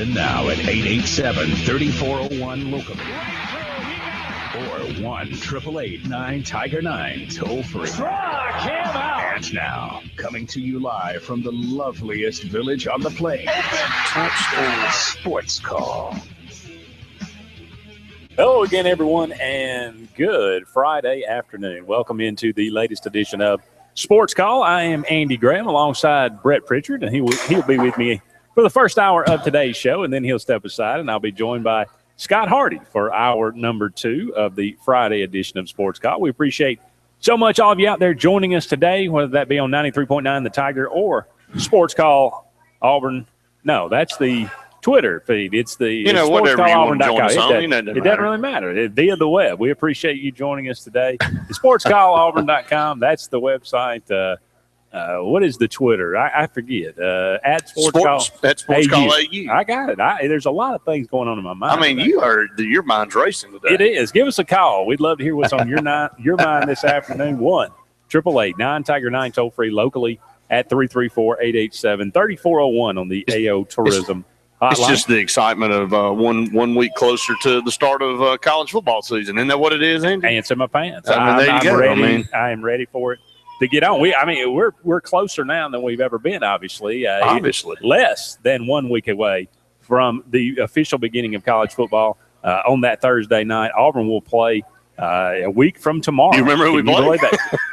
in now at 887-3401 locally. Or 1-888-9-TIGER-9 toll free. And now, coming to you live from the loveliest village on the plains. Sports Call. Hello again, everyone, and good Friday afternoon. Welcome into the latest edition of Sports Call. I am Andy Graham alongside Brett Pritchard, and he'll be with me for the first hour of today's show, and then he'll step aside, and I'll be joined by Scott Hardy for hour number 2 of the Friday edition of Sports Call. We appreciate so much all of you out there joining us today, whether that be on 93.9 The Tiger or Sports Call Auburn. No, that's the Twitter feed. It's the whatever you want to join us on. It doesn't really matter. It's via the web. We appreciate you joining us today. The sportscallauburn.com. That's the website. What is the Twitter? I forget. At Sportscall. At Sportscall AU. I got it. There's a lot of things going on in my mind. I mean, your mind's racing today. It is. Give us a call. We'd love to hear what's on your mind this afternoon. 1-888-9-TIGER-9 toll free locally at 334-887-3401 on the AO Tourism Hotline. It's just the excitement of one week closer to the start of college football season. Isn't that what it is, Andy? Ants in my pants. There you go. I am ready for it to get on. We're closer now than we've ever been, obviously. Less than 1 week away from the official beginning of college football on that Thursday night. Auburn will play a week from tomorrow. You remember who we played?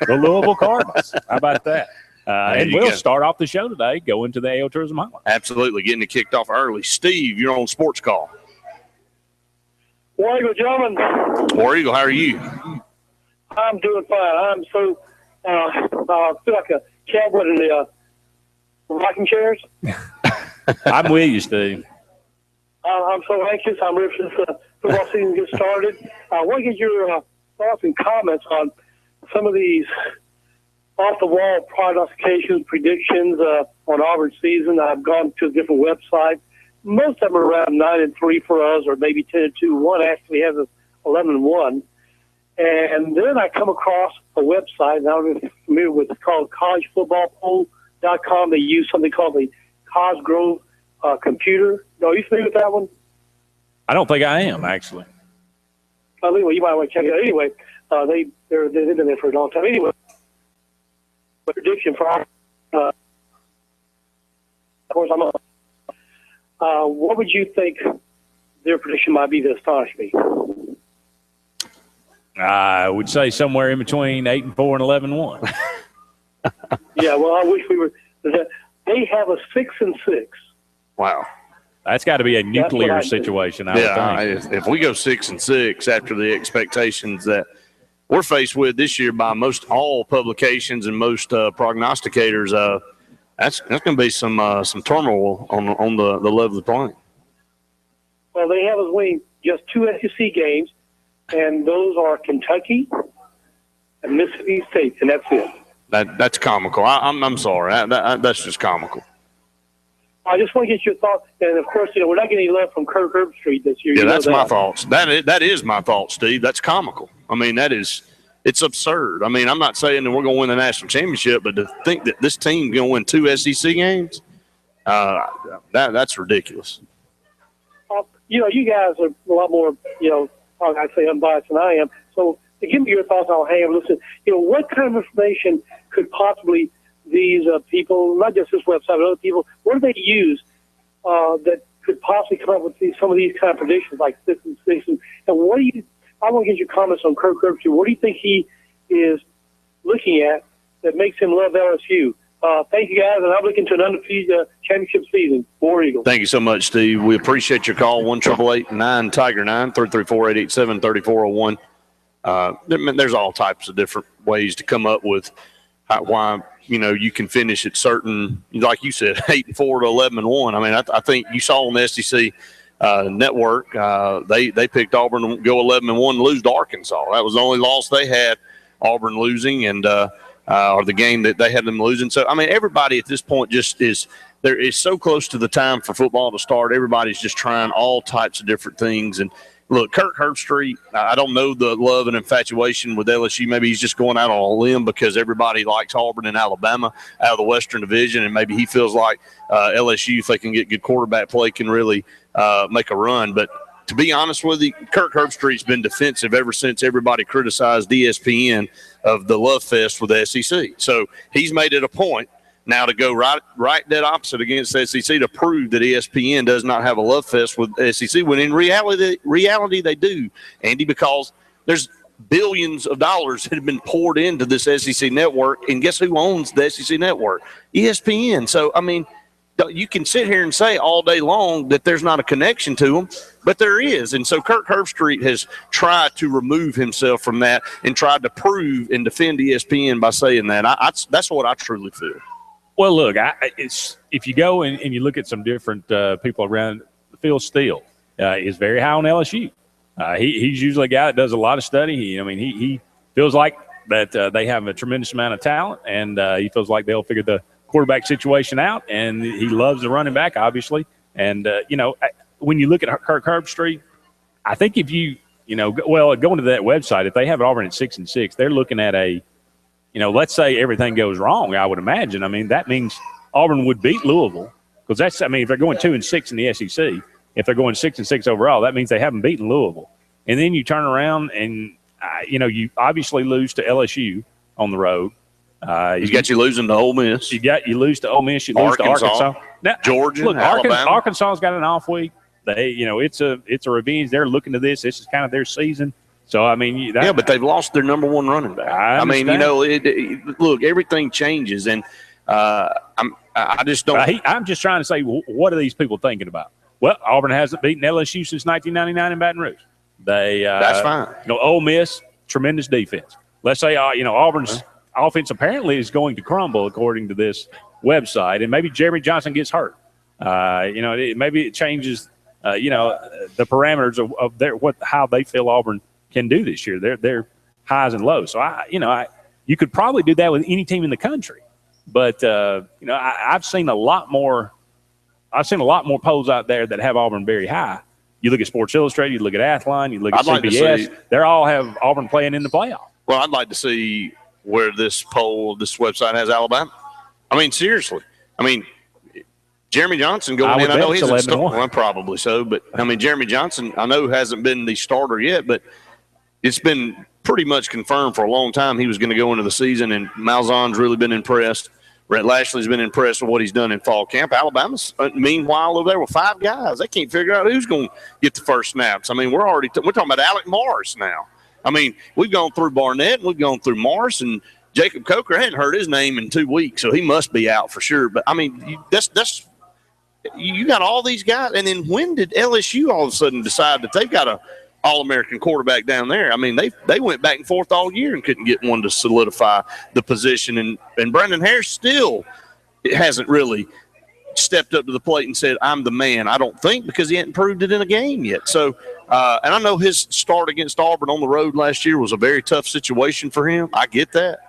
The Louisville Cardinals. How about that? And we'll start off the show today going to the AO Tourism Hotline. Absolutely. Getting it kicked off early. Steve, you're on Sports Call. War Eagle, gentlemen. War Eagle, how are you? I'm doing fine. I'm so I feel like a cowboy in the rocking chairs. I'm with you, Steve. I'm so anxious. I'm ready for this football season to get started. I want to get your thoughts and comments on some of these off-the-wall prognostications, predictions on Auburn's season. I've gone to different websites. Most of them are around 9-3 for us, or maybe 10-2. One actually has us 11-1. And then I come across a website, and I'm familiar with it, called collegefootballpoll.com. They use something called the Cosgrove computer. Are you familiar with that one? I don't think I am, actually. Anyway, you might want to check it out. Anyway, they've been there for a long time. Anyway, prediction for of course, what would you think their prediction might be to astonish me? I would say somewhere in between 8-4 and 11-1. Yeah, well, I wish we were. They have a 6-6. Wow, that's got to be a nuclear situation. I would think. If we go 6-6 after the expectations that we're faced with this year by most all publications and most prognosticators, that's going to be some turmoil on the level of the playing. Well, they have us winning just 2 SEC games, and those are Kentucky and Mississippi State, and that's it. That's comical. I'm sorry. That's just comical. I just want to get your thoughts, and of course, we're not getting any love from Kirk Herbstreit this year. Yeah, that's my thoughts. That is my thoughts, Steve. That's comical. I mean, it's absurd. I mean, I'm not saying that we're going to win the national championship, but to think that this team is going to win 2 SEC games, that's ridiculous. You guys are a lot more, I'd say unbiased than I am. So to give me your thoughts, I'll hang and listen. What kind of information could possibly these people, not just this website, but other people, what do they use that could possibly come up with some of these kind of predictions like 6-6? And what do you? I want to get your comments on Kirk Herbstreit. What do you think he is looking at that makes him love LSU? Thank you, guys, and I'm looking to an undefeated championship season. War Eagle. Thank you so much, Steve. We appreciate your call. 1-888-9-TIGER-9, 334-887-3401. There's all types of different ways to come up with why you can finish at certain, like you said, 8-4 to 11-1. I mean, I think you saw on the SEC network, they picked Auburn to go 11-1 and lose to Arkansas. That was the only loss they had, Auburn losing, and or the game that they had them losing. So, I mean, everybody at this point just is so close to the time for football to start. Everybody's just trying all types of different things. And look, Kirk Herbstreit, I don't know the love and infatuation with LSU. Maybe he's just going out on a limb because everybody likes Auburn and Alabama out of the Western Division, and maybe he feels like LSU, if they can get good quarterback play, can really make a run. But to be honest with you, Kirk Herbstreit's been defensive ever since everybody criticized ESPN of the love fest with the SEC. So he's made it a point now to go right dead opposite against the SEC to prove that ESPN does not have a love fest with the SEC, when in reality they do, Andy, because there's billions of dollars that have been poured into this SEC network, and guess who owns the SEC network? ESPN. So, I mean, you can sit here and say all day long that there's not a connection to them, but there is. And so Kirk Herbstreit has tried to remove himself from that and tried to prove and defend ESPN by saying that. That's what I truly feel. Well, look, if you go and you look at some different people around, Phil Steele is very high on LSU. He's usually a guy that does a lot of study. He feels like that they have a tremendous amount of talent, and he feels like they'll figure the quarterback situation out, and he loves the running back, obviously. And, when you look at Kirk Herbstreit, I think if going to that website, if they have Auburn at 6-6, they're looking at let's say everything goes wrong, I would imagine. I mean, that means Auburn would beat Louisville, because if they're going 2-6 in the SEC, if they're going 6-6 overall, that means they haven't beaten Louisville. And then you turn around and, you obviously lose to LSU on the road. He's got you losing to Ole Miss. You lose to Ole Miss. You lose to Arkansas. Now, Georgia, look, Alabama. Arkansas's got an off week. it's a revenge. They're looking to this. This is kind of their season. So I mean, but they've lost their number one running back. I mean, look, everything changes, and I just don't. I'm just trying to say, what are these people thinking about? Well, Auburn hasn't beaten LSU since 1999 in Baton Rouge. That's fine. Ole Miss, tremendous defense. Let's say Auburn's offense apparently is going to crumble according to this website, and maybe Jeremy Johnson gets hurt. Maybe it changes. The parameters of how they feel Auburn can do this year. Their highs and lows. So you could probably do that with any team in the country. But I've seen a lot more. I've seen a lot more polls out there that have Auburn very high. You look at Sports Illustrated, you look at Athlon, you look at CBS. They all have Auburn playing in the playoff. Well, I'd like to see where this website has Alabama. I mean, seriously. I mean, Jeremy Johnson going in. I know he's 11-1. Well, probably so, but I mean, Jeremy Johnson, I know hasn't been the starter yet, but it's been pretty much confirmed for a long time he was going to go into the season, and Malzahn's really been impressed. Brett Lashley's been impressed with what he's done in fall camp. Alabama's, meanwhile, over there with 5 guys. They can't figure out who's going to get the first snaps. I mean, we're talking about Alec Morris now. I mean, we've gone through Barnett, and we've gone through Morris, and Jacob Coker. I hadn't heard his name in 2 weeks, so he must be out for sure. But, I mean, you got all these guys. And then when did LSU all of a sudden decide that they've got a All-American quarterback down there? I mean, they went back and forth all year and couldn't get one to solidify the position. And Brandon Harris still hasn't really stepped up to the plate and said, I'm the man. I don't think, because he hadn't proved it in a game yet. So, and I know his start against Auburn on the road last year was a very tough situation for him. I get that.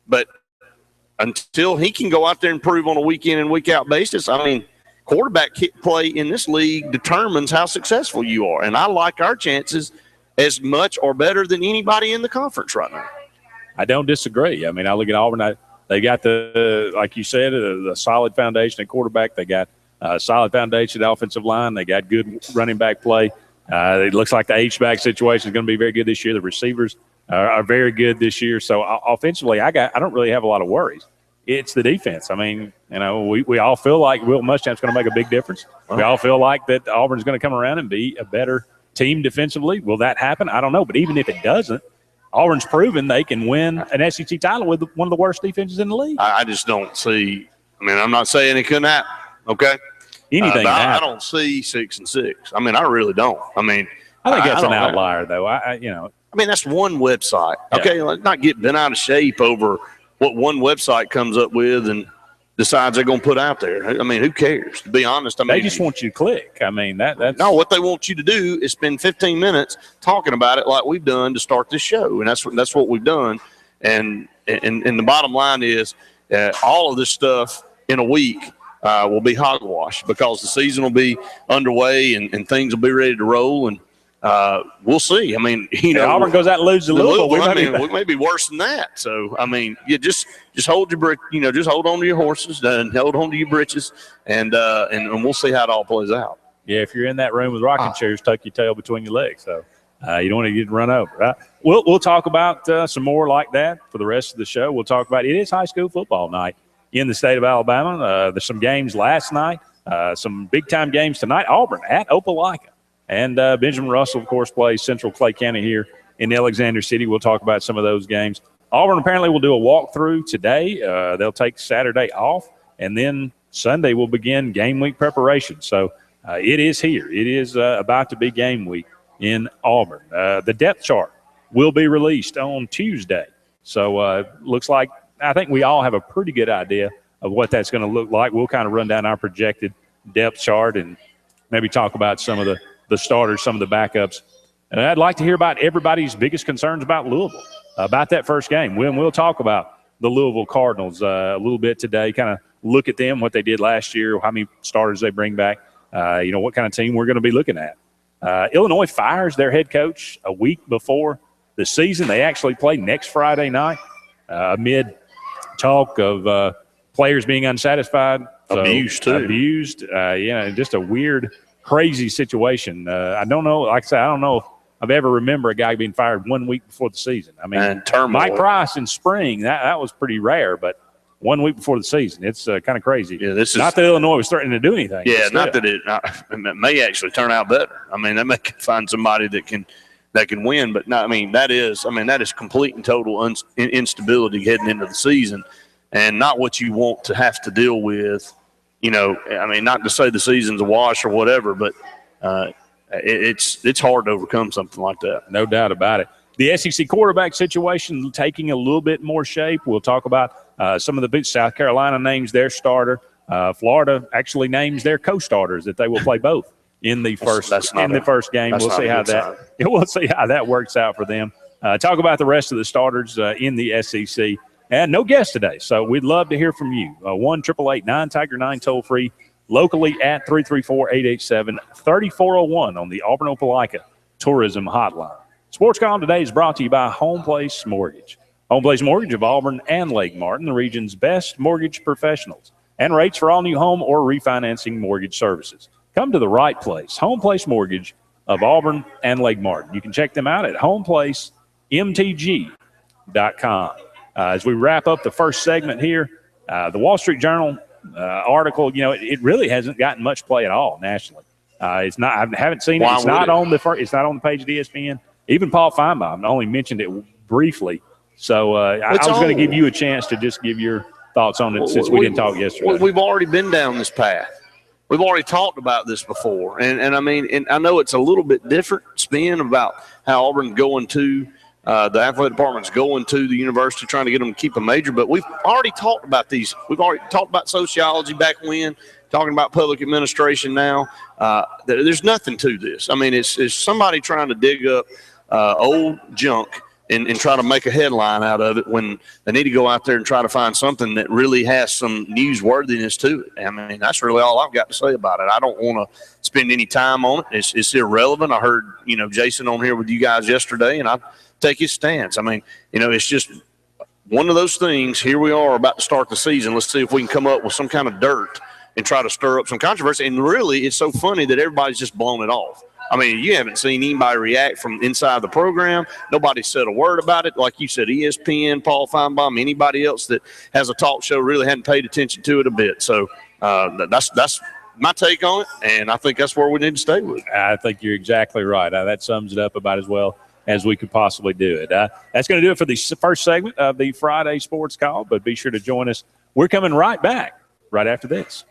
But until he can go out there and prove on a week-in and week-out basis, I mean, quarterback play in this league determines how successful you are. And I like our chances as much or better than anybody in the conference right now. I don't disagree. I mean, I look at Auburn. They got like you said, the solid foundation at quarterback. They got a solid foundation at offensive line. They got good running back play. It looks like the H-back situation is going to be very good this year. The receivers are very good this year. So offensively, I don't really have a lot of worries. It's the defense. I mean, we all feel like Will Muschamp's going to make a big difference. We all feel like that Auburn's going to come around and be a better team defensively. Will that happen? I don't know. But even if it doesn't, Auburn's proven they can win an SEC title with one of the worst defenses in the league. I just don't see – I mean, I'm not saying it couldn't happen, okay? Anything can happen. I don't see 6-6. I mean, I really don't. I mean – I think that's an outlier, though. I mean, that's one website. Okay, let's not get bent out of shape over – what one website comes up with and decides they're going to put out there. I mean, who cares? To be honest, I mean, they just want you to click. I mean, that's no. What they want you to do is spend 15 minutes talking about it, like we've done to start this show, and that's what we've done. And the bottom line is, all of this stuff in a week will be hogwash because the season will be underway and things will be ready to roll. And we'll see. I mean, Auburn goes out and loses a little. We may be worse than that. So, I mean, just hold just hold on to your horses and hold on to your britches, and we'll see how it all plays out. Yeah, if you're in that room with rocking chairs, tuck your tail between your legs. So you don't want to get run over. Right? We'll talk about some more like that for the rest of the show. We'll talk about it is high school football night in the state of Alabama. There's some games last night, some big-time games tonight. Auburn at Opelika. And Benjamin Russell, of course, plays Central Clay County here in Alexander City. We'll talk about some of those games. Auburn apparently will do a walkthrough today. They'll take Saturday off, and then Sunday will begin game week preparation. So it is here. It is about to be game week in Auburn. The depth chart will be released on Tuesday. So looks like I think we all have a pretty good idea of what that's going to look like. We'll kind of run down our projected depth chart and maybe talk about some of the starters, some of the backups. And I'd like to hear about everybody's biggest concerns about Louisville, about that first game. We'll talk about the Louisville Cardinals a little bit today, kind of look at them, what they did last year, how many starters they bring back, what kind of team we're going to be looking at. Illinois fires their head coach a week before the season. They actually play next Friday night amid talk of players being unsatisfied. Abused, too. Abused. Just a weird, crazy situation. I don't know. Like I said, I don't know if I've ever remember a guy being fired 1 week before the season. I mean, Mike Price in spring, that was pretty rare, but 1 week before the season, it's kind of crazy. Yeah, this is not that Illinois was threatening to do anything. Yeah, not that it may actually turn out better. I mean, they may find somebody that can win, but no, that is complete and total instability heading into the season, and not what you want to have to deal with. Not to say the season's a wash or whatever, but it's hard to overcome something like that. No doubt about it. The SEC quarterback situation taking a little bit more shape. We'll talk about some of the big South Carolina names their starter. Florida actually names their co-starters that they will play both in the first game. We'll see how that works out for them. Talk about the rest of the starters in the SEC. And no guest today, so we'd love to hear from you. 1-888-9-TIGER-9 toll free locally at 334-887-3401 on the Auburn Opelika Tourism Hotline. Sports Call today is brought to you by Home Place Mortgage. Home Place Mortgage of Auburn and Lake Martin, the region's best mortgage professionals, and rates for all new home or refinancing mortgage services. Come to the right place. Home Place Mortgage of Auburn and Lake Martin. You can check them out at homeplacemtg.com. As we wrap up the first segment here, the Wall Street Journal article, it really hasn't gotten much play at all nationally. It's not. I haven't seen it. It's not on the page of ESPN. Even Paul Feinbaum only mentioned it briefly. So I was going to give you a chance to just give your thoughts on it since we didn't talk yesterday. We've already been down this path. We've already talked about this before, and I know it's a little bit different spin about how Auburn's going to. The athletic department's going to the university trying to get them to keep a major, but we've already talked about these. We've already talked about sociology back when, talking about public administration now. There's nothing to this. It's somebody trying to dig up old junk and try to make a headline out of it when they need to go out there and try to find something that really has some newsworthiness to it. That's really all I've got to say about it. I don't want to spend any time on it. It's irrelevant. I heard, Jason on here with you guys yesterday, and I take his stance. It's just one of those things. Here we are about to start the season. Let's see if we can come up with some kind of dirt and try to stir up some controversy. And really, it's so funny that everybody's just blown it off. You haven't seen anybody react from inside the program. Nobody said a word about it. Like you said, ESPN, Paul Feinbaum, anybody else that has a talk show really hadn't paid attention to it a bit. So that's my take on it, and I think that's where we need to stay with it. I think you're exactly right. That sums it up about as well as we could possibly do it. That's going to do it for the first segment of the Friday Sports Call, but be sure to join us. We're coming right back right after this.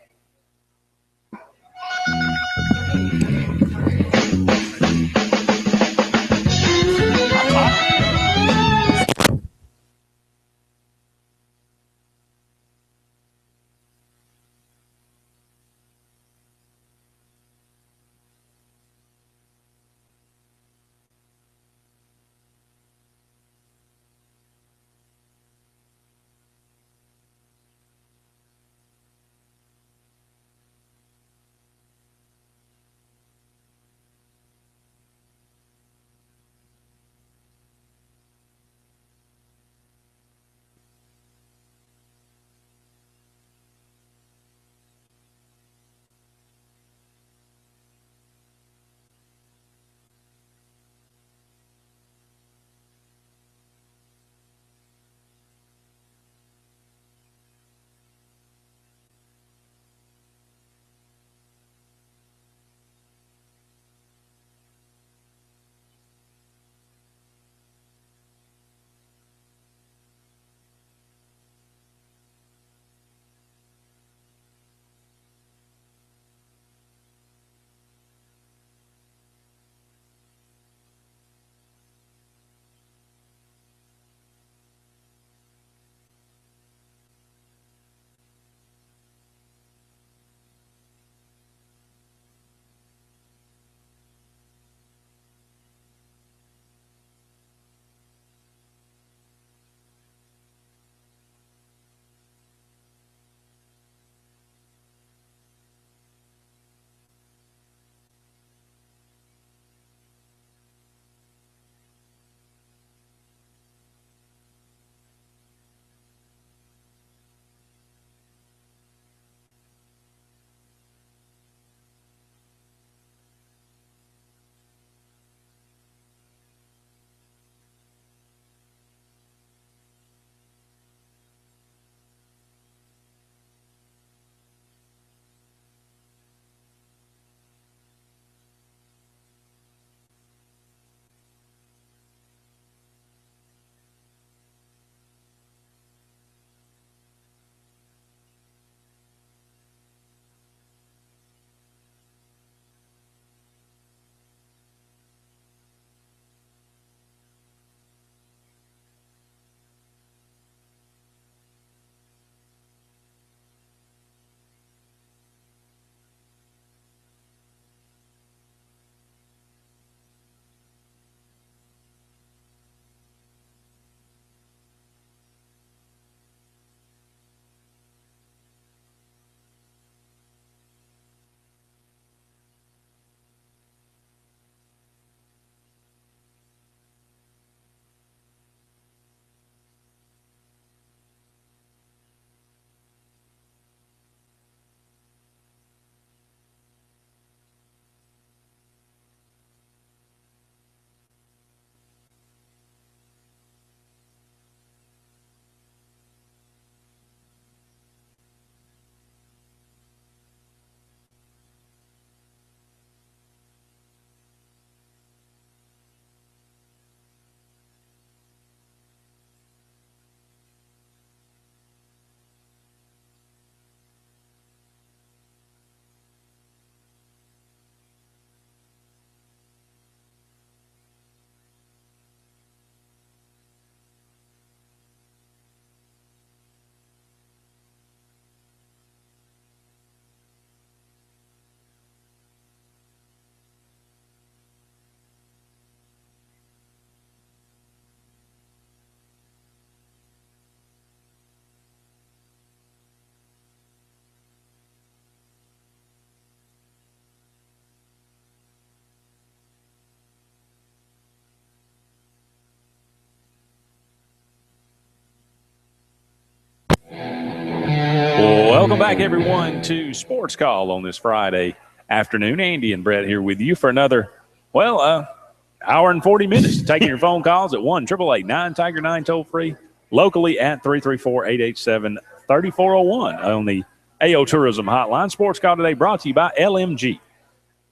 Welcome back, everyone, to Sports Call on this Friday afternoon. Andy and Brett here with you for another, hour and 40 minutes. Taking your phone calls at 1-888-9-TIGER-9 toll-free, locally at 334-887-3401 on the AO Tourism Hotline. Sports Call today brought to you by LMG.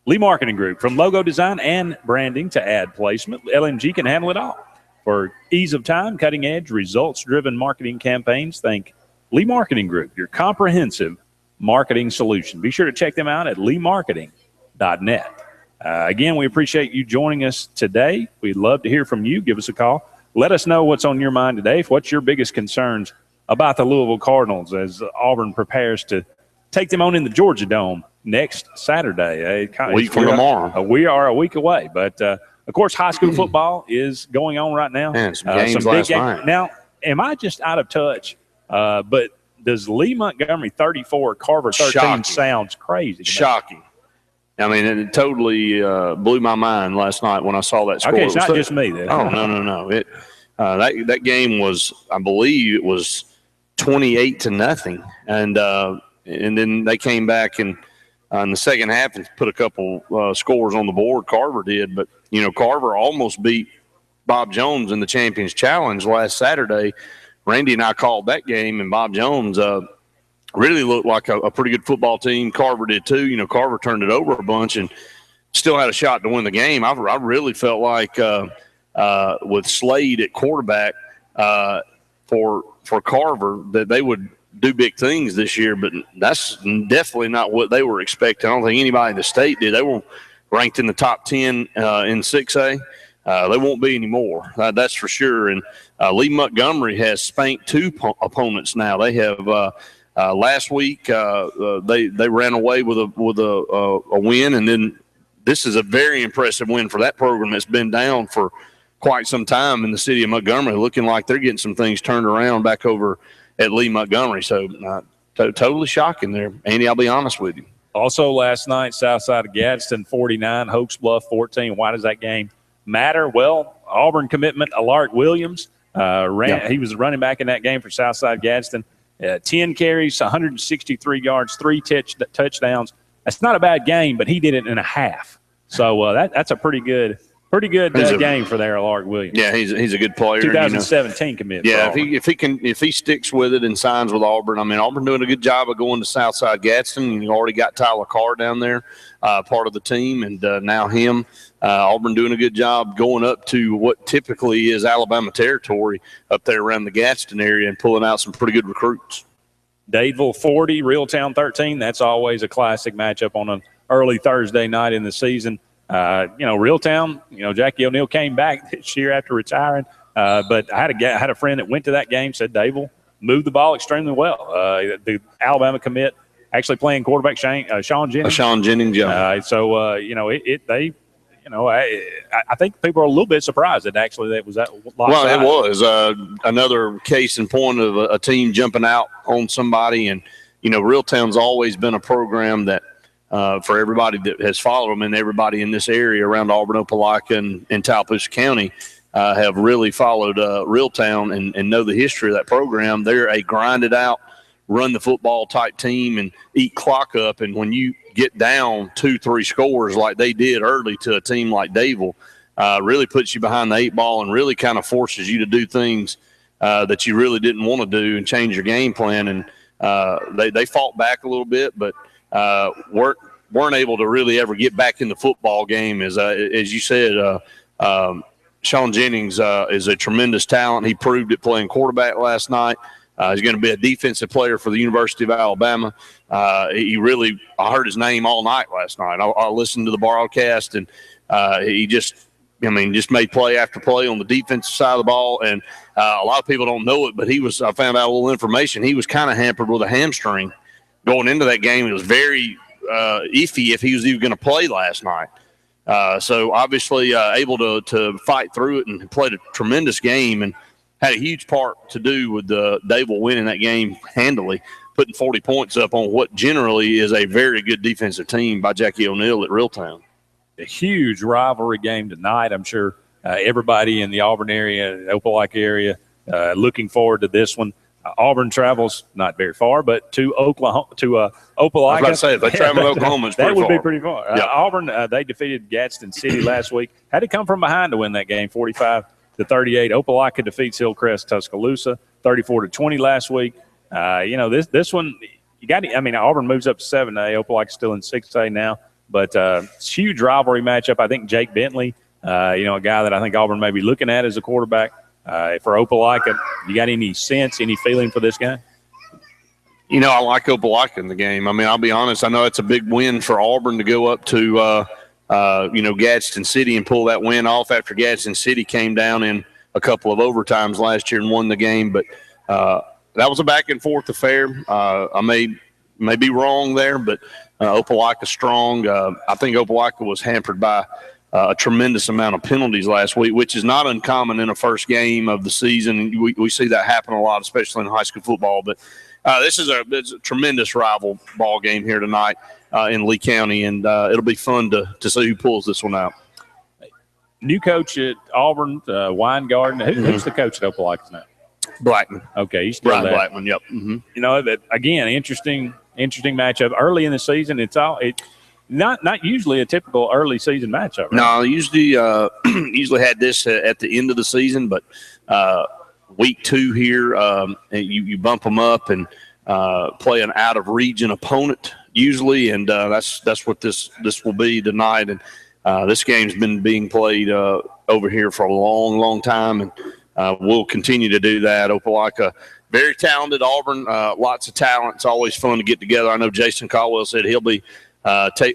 Lee Marketing Group. From logo design and branding to ad placement, LMG can handle it all. For ease of time, cutting-edge, results-driven marketing campaigns, think Lee Marketing Group, your comprehensive marketing solution. Be sure to check them out at leemarketing.net. Again, we appreciate you joining us today. We'd love to hear from you. Give us a call. Let us know what's on your mind today. What's your biggest concerns about the Louisville Cardinals as Auburn prepares to take them on in the Georgia Dome next Saturday? A week from tomorrow. We are a week away. But, of course, high school football is going on right now. Man, some games last night. Now, am I just out of touch? But does Lee Montgomery 34, Carver 13 Shocking. sounds crazy? Shocking. I mean, it totally blew my mind last night when I saw that score. Okay, it's not just me then. Oh, no. That game was, I believe it was 28-0. And then they came back and in the second half and put a couple scores on the board. Carver did. But, Carver almost beat Bob Jones in the Champions Challenge last Saturday. Randy and I called that game, and Bob Jones really looked like a pretty good football team. Carver did too. Carver turned it over a bunch and still had a shot to win the game. I really felt like with Slade at quarterback for Carver that they would do big things this year, but that's definitely not what they were expecting. I don't think anybody in the state did. They were ranked in the top 10 in 6A. They won't be anymore. That's for sure. And Lee Montgomery has spanked two opponents now. They have last week they ran away with a win, and then this is a very impressive win for that program that's been down for quite some time in the city of Montgomery, looking like they're getting some things turned around back over at Lee Montgomery. So totally shocking there, Andy. I'll be honest with you. Also last night, Southside of Gadsden 49, Hoax Bluff 14. Why does that game matter? Well, Auburn commitment, Alaric Williams, he was running back in that game for Southside Gadsden. 10 carries, 163 yards, 3 touchdowns. That's not a bad game, but he did it in a half. So that's a pretty good game for there, Alaric Williams. Yeah, he's a good player. 2017 commit. Yeah, if he sticks with it and signs with Auburn, I mean, Auburn doing a good job of going to Southside Gadsden. You already got Tyler Carr down there, part of the team, and now him. Auburn doing a good job going up to what typically is Alabama territory up there around the Gadsden area and pulling out some pretty good recruits. Dadeville 40, Reeltown 13. That's always a classic matchup on an early Thursday night in the season. Reeltown, Jackie O'Neal came back this year after retiring. But I had a friend that went to that game, said Dadeville moved the ball extremely well. The Alabama commit actually playing quarterback Sean Jennings. Sean Jennings, yeah. I think people are a little bit surprised that actually that was that. Well, it was another case in point of a team jumping out on somebody, and Reeltown's always been a program that for everybody that has followed them and everybody in this area around Auburn, Opelika, and Tallapoosa County have really followed Reeltown and know the history of that program. They're a grinded out, run the football type team and eat clock up, and when you get down 2-3 scores like they did early to a team like Dadeville, really puts you behind the 8 ball and really kind of forces you to do things that you really didn't want to do and change your game plan. And they fought back a little bit, but weren't able to really ever get back in the football game. As you said, Sean Jennings is a tremendous talent. He proved it playing quarterback last night. He's going to be a defensive player for the University of Alabama. I heard his name all night last night. I listened to the broadcast, and he just made play after play on the defensive side of the ball. And a lot of people don't know it, but I found out a little information. He was kind of hampered with a hamstring going into that game. It was very iffy if he was even going to play last night. So obviously able to fight through it and played a tremendous game and had a huge part to do with Dadeville winning that game handily, putting 40 points up on what generally is a very good defensive team by Jackie O'Neal at Reeltown. A huge rivalry game tonight. I'm sure everybody in the Auburn area, Opelika area, looking forward to this one. Auburn travels not very far, but to Oklahoma, to Opelika. I was about to say, if they travel to Oklahoma, it's that would far. be pretty far. Yep. Auburn, they defeated Gadsden City last week. Had to come from behind to win that game, 45-38. Opelika defeats Hillcrest Tuscaloosa, 34-20 last week. This one, you got. I mean, Auburn moves up to 7A. Opelika's still in 6A now, but it's a huge rivalry matchup. I think Jake Bentley, a guy that I think Auburn may be looking at as a quarterback. For Opelika, you got any sense, any feeling for this guy? I like Opelika in the game. I mean, I'll be honest. I know it's a big win for Auburn to go up to, Gadsden City and pull that win off after Gadsden City came down in a couple of overtimes last year and won the game. But that was a back-and-forth affair. I may be wrong there, but Opelika's strong. I think Opelika was hampered by a tremendous amount of penalties last week, which is not uncommon in a first game of the season. We see that happen a lot, especially in high school football. But it's a tremendous rival ball game here tonight in Lee County, and it'll be fun to see who pulls this one out. New coach at Auburn, Weingarten. Who's the coach at Opelika now? Blackman. Okay, he's still Brian there. Blackman. Yep. Mm-hmm. Again, interesting matchup early in the season. Not usually a typical early season matchup. Right? No, usually had this at the end of the season, but week 2 here, you bump them up and play an out of region opponent usually, and that's what this will be tonight. And this game's been being played over here for a long, long time, and we'll continue to do that. Opelika, very talented. Auburn, lots of talent. It's always fun to get together. I know Jason Caldwell said he'll be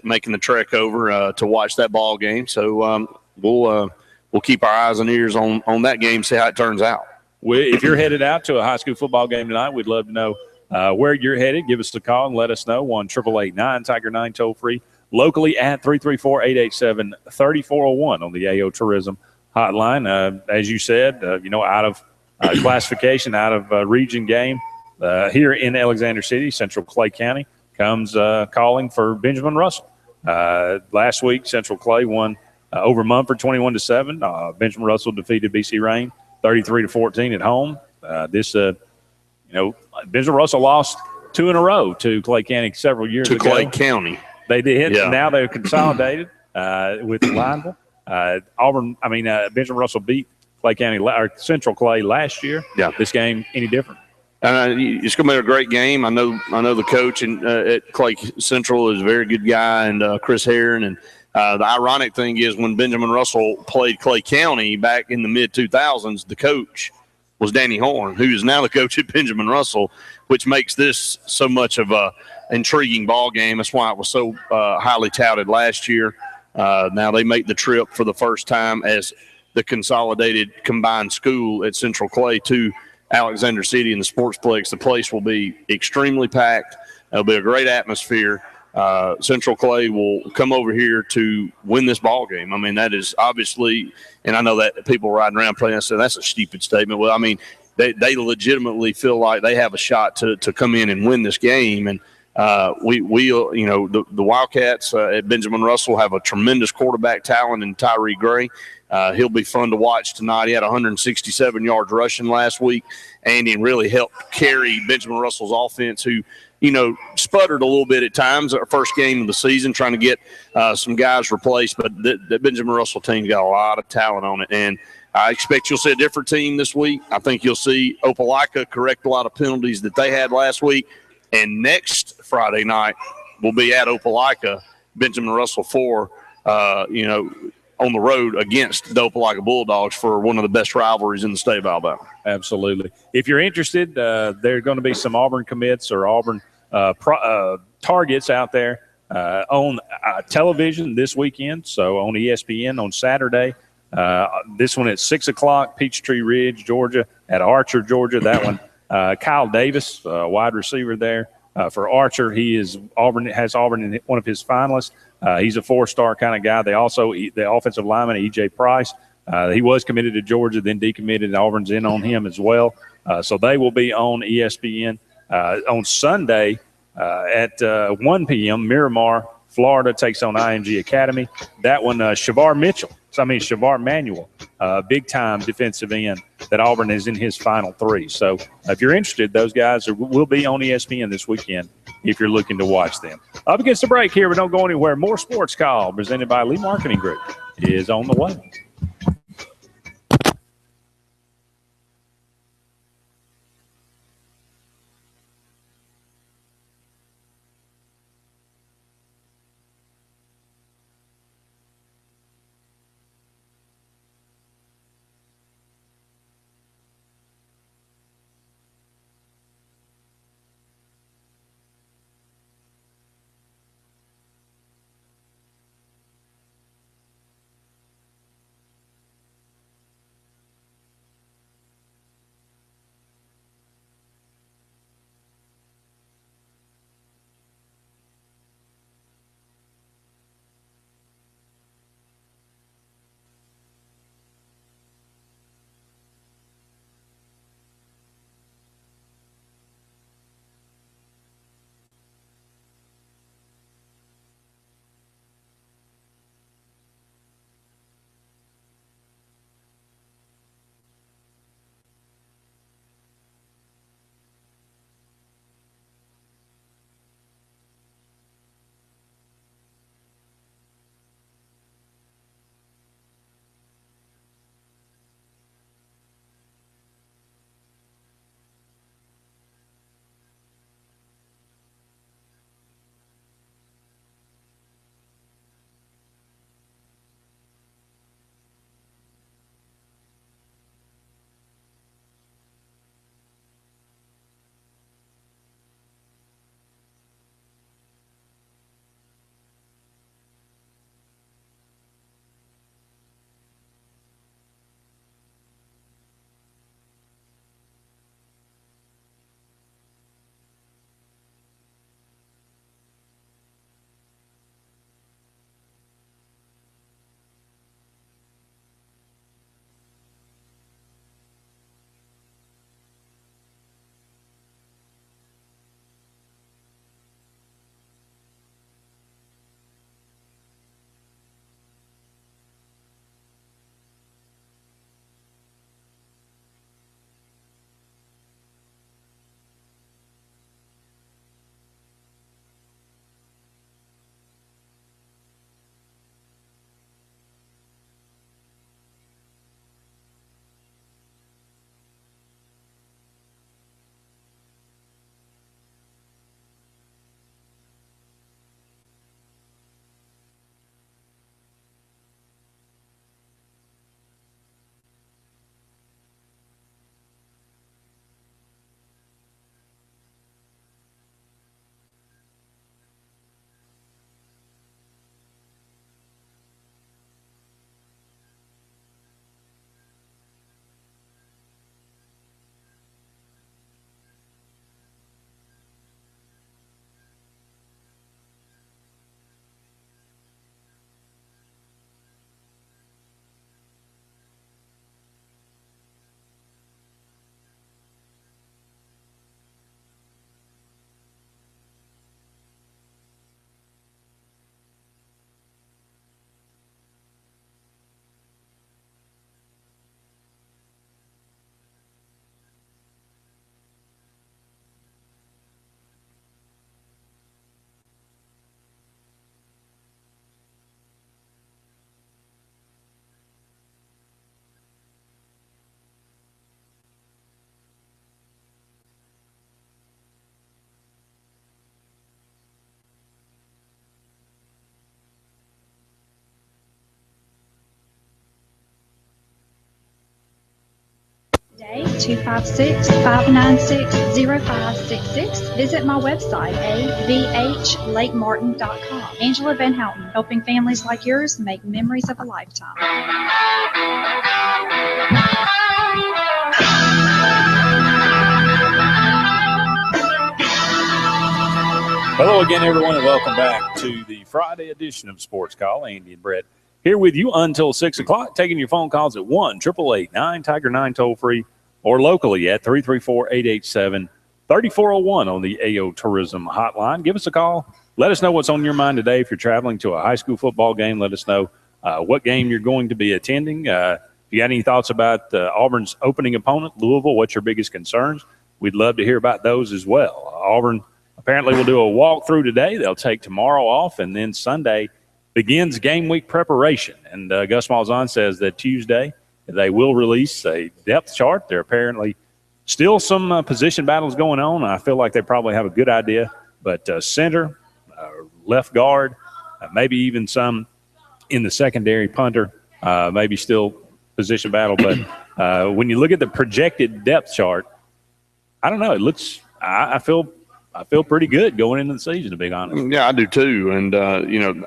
making the trek over to watch that ball game. So we'll keep our eyes and ears on that game, see how it turns out. If you're headed out to a high school football game tonight, we'd love to know where you're headed. Give us a call and let us know. 1-888-9-TIGER-9 toll free. Locally at 334-887-3401 on the AO Tourism hotline. As you said, out of classification, out of region game here in Alexander City, Central Clay County comes calling for Benjamin Russell. Last week, Central Clay won over Mumford 21-7. Benjamin Russell defeated BC Rain 33-14 at home. Benjamin Russell lost 2 in a row to Clay County several years ago. To Clay County. They did. Yeah. Now they're consolidated with Lineville. Benjamin Russell beat Clay County or Central Clay last year. Yeah. This game any different? It's going to be a great game. I know the coach at Clay Central is a very good guy, and Chris Herron. And the ironic thing is when Benjamin Russell played Clay County back in the mid-2000s, the coach was Danny Horn, who is now the coach at Benjamin Russell, which makes this so much of a intriguing ball game. That's why it was so highly touted last year. Now they make the trip for the first time as the consolidated combined school at Central Clay to Alexander City in the Sportsplex. The place will be extremely packed. It'll be a great atmosphere. Central Clay will come over here to win this ball game. I mean, that is obviously, and I know that people riding around playing, I said that's a stupid statement. Well, I mean, they legitimately feel like they have a shot to come in and win this game. And the Wildcats at Benjamin Russell have a tremendous quarterback talent in Tyree Gray. He'll be fun to watch tonight. He had 167 yards rushing last week, and he really helped carry Benjamin Russell's offense, who, sputtered a little bit at times. Our first game of the season, trying to get some guys replaced, but the Benjamin Russell team got a lot of talent on it, and I expect you'll see a different team this week. I think you'll see Opelika correct a lot of penalties that they had last week, and next Friday night will be at Opelika, Benjamin Russell 4, on the road against the Opelika Bulldogs for one of the best rivalries in the state of Alabama. Absolutely. If you're interested, there are going to be some Auburn commits or Auburn targets out there on television this weekend. So on ESPN on Saturday, this one at 6 o'clock, Peachtree Ridge, Georgia, at Archer, Georgia. That one, Kyle Davis, wide receiver there. For Archer, has Auburn in one of his finalists. He's a 4-star kind of guy. The offensive lineman, E.J. Price, he was committed to Georgia, then decommitted, and Auburn's in on him as well. So they will be on ESPN. On Sunday at 1 p.m., Miramar Florida takes on IMG Academy. That one, Shavar Manuel, big-time defensive end that Auburn is in his final 3. So if you're interested, those guys will be on ESPN this weekend if you're looking to watch them. Up against the break here, but don't go anywhere. More Sports Call presented by Lee Marketing Group is on the way. Day 256-596-0566. Visit my website, avhlakemartin.com. Angela Van Houten, helping families like yours make memories of a lifetime. Hello again, everyone, and welcome back to the Friday edition of Sports Call. Andy and Brett here with you until 6 o'clock, taking your phone calls at 1-888-9-TIGER-9 toll-free or locally at 334-887-3401 on the AO Tourism Hotline. Give us a call let us know what's on your mind today. If you're traveling to a high school football game, let us know what game you're going to be attending. If you got any thoughts about Auburn's opening opponent, Louisville, what's your biggest concerns? We'd love to hear about those as well. Auburn apparently will do a walkthrough today. They'll take tomorrow off, and then Sunday begins game week preparation. And Gus Malzahn says that Tuesday they will release a depth chart. There are apparently still some position battles going on. I feel like they probably have a good idea. But center, left guard, maybe even some in the secondary, punter, maybe still position battle. But when you look at the projected depth chart, I don't know. It looks – I feel pretty good going into the season, to be honest. Yeah, I do too. And,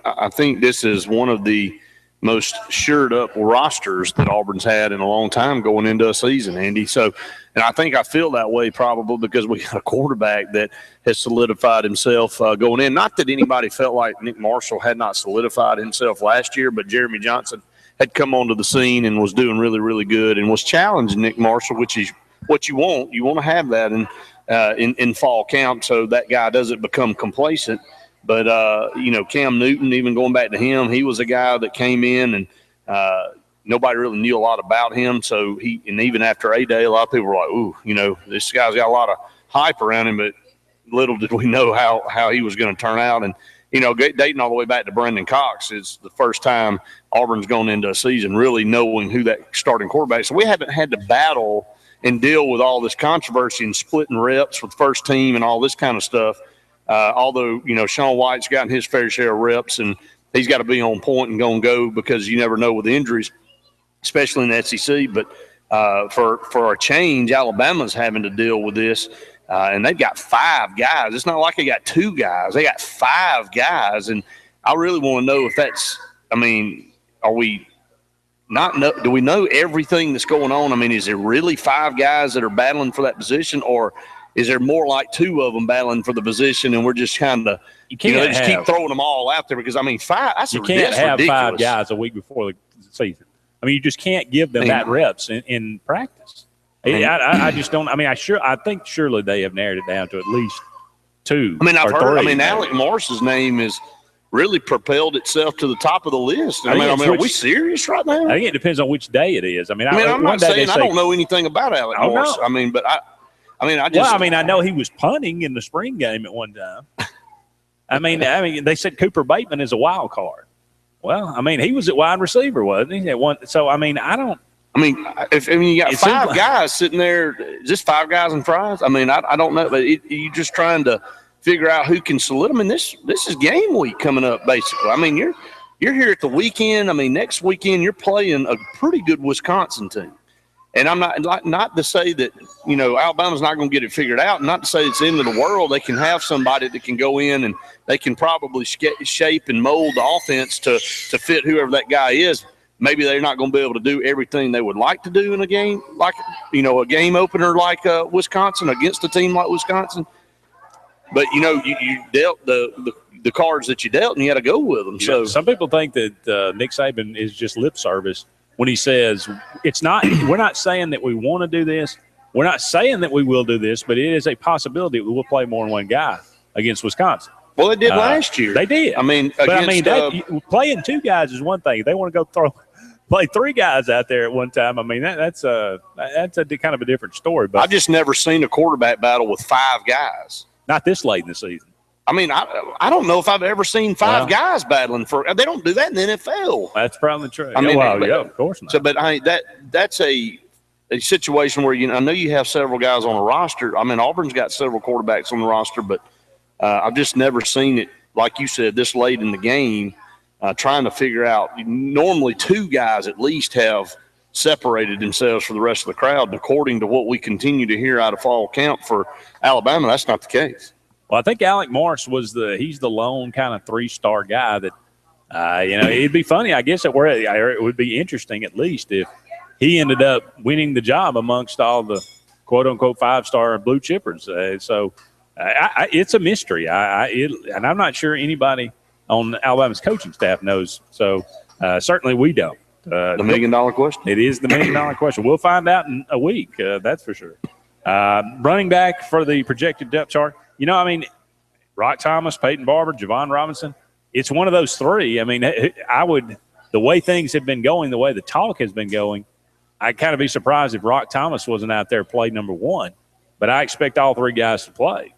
I think this is one of the most shored-up rosters that Auburn's had in a long time going into a season, Andy. So, and I think I feel that way probably because we got a quarterback that has solidified himself going in. Not that anybody felt like Nick Marshall had not solidified himself last year, but Jeremy Johnson had come onto the scene and was doing really, really good and was challenging Nick Marshall, which is what you want. You want to have that in fall camp so that guy doesn't become complacent. But, Cam Newton, even going back to him, he was a guy that came in and nobody really knew a lot about him. So and even after A-Day, a lot of people were like, ooh, this guy's got a lot of hype around him, but little did we know how he was going to turn out. And, dating all the way back to Brandon Cox, is the first time Auburn's gone into a season really knowing who that starting quarterback is. So we haven't had to battle and deal with all this controversy and splitting reps with first team and all this kind of stuff. Although, Sean White's gotten his fair share of reps and he's got to be on point and go because you never know with the injuries, especially in the SEC. But for a change, Alabama's having to deal with this. And they've got 5 guys. It's not like they got 2 guys. They got 5 guys. And I really want to know if that's – are we – do we know everything that's going on? Is there really 5 guys that are battling for that position, or is there more like 2 of them battling for the position and we're just kind of keep throwing them all out there? Because 5. That's ridiculous. Have 5 guys a week before the season. You just can't give them that reps in practice. I just don't. I think surely they have narrowed it down to at least 2. I've heard. Alec Morris's name is really propelled itself to the top of the list. Are we serious right now? I think it depends on which day it is. I'm not saying I don't know anything about Alec Morris. No. But I just. I know he was punting in the spring game at one time. They said Cooper Bateman is a wild card. Well, he was at wide receiver, wasn't he? At one. So I don't. You got 5 guys sitting there. Is this 5 guys in fries? I don't know, but you're just trying to figure out who can solidify. This is game week coming up, basically. You're here at the weekend. Next weekend you're playing a pretty good Wisconsin team, and I'm not to say that Alabama's not going to get it figured out. Not to say it's the end of the world. They can have somebody that can go in and they can probably shape and mold the offense to fit whoever that guy is. Maybe they're not going to be able to do everything they would like to do in a game, like a game opener like Wisconsin against a team like Wisconsin. But you dealt the cards that you dealt, and you had to go with them. So some people think that Nick Saban is just lip service when he says it's not. We're not saying that we want to do this. We're not saying that we will do this, but it is a possibility that we will play more than one guy against Wisconsin. Well, they did last year. They did. Playing 2 guys is one thing. They want to go play 3 guys out there at one time. That's a kind of a different story. But I've just never seen a quarterback battle with 5 guys. Not this late in the season. I don't know if I've ever seen 5 guys battling for. They don't do that in the NFL. That's probably true. Of course not. So, but that's a situation where I know you have several guys on a roster. Auburn's got several quarterbacks on the roster, but I've just never seen it, like you said, this late in the game, trying to figure out. Normally 2 guys at least have separated themselves from the rest of the crowd. And according to what we continue to hear out of fall camp for Alabama, that's not the case. Well, I think Alec Morris he's the lone kind of 3-star guy that, it'd be funny. I guess it would be interesting at least if he ended up winning the job amongst all the quote-unquote 5-star blue chippers. It's a mystery. And I'm not sure anybody on Alabama's coaching staff knows. So certainly we don't. The $1 million question? It is the $1 million question. We'll find out in a week. That's for sure. Running back for the projected depth chart. Rock Thomas, Peyton Barber, Javon Robinson. It's one of those three. I mean, the way things have been going, the way the talk has been going, I'd kind of be surprised if Rock Thomas wasn't out there played number one. But I expect all three guys to play.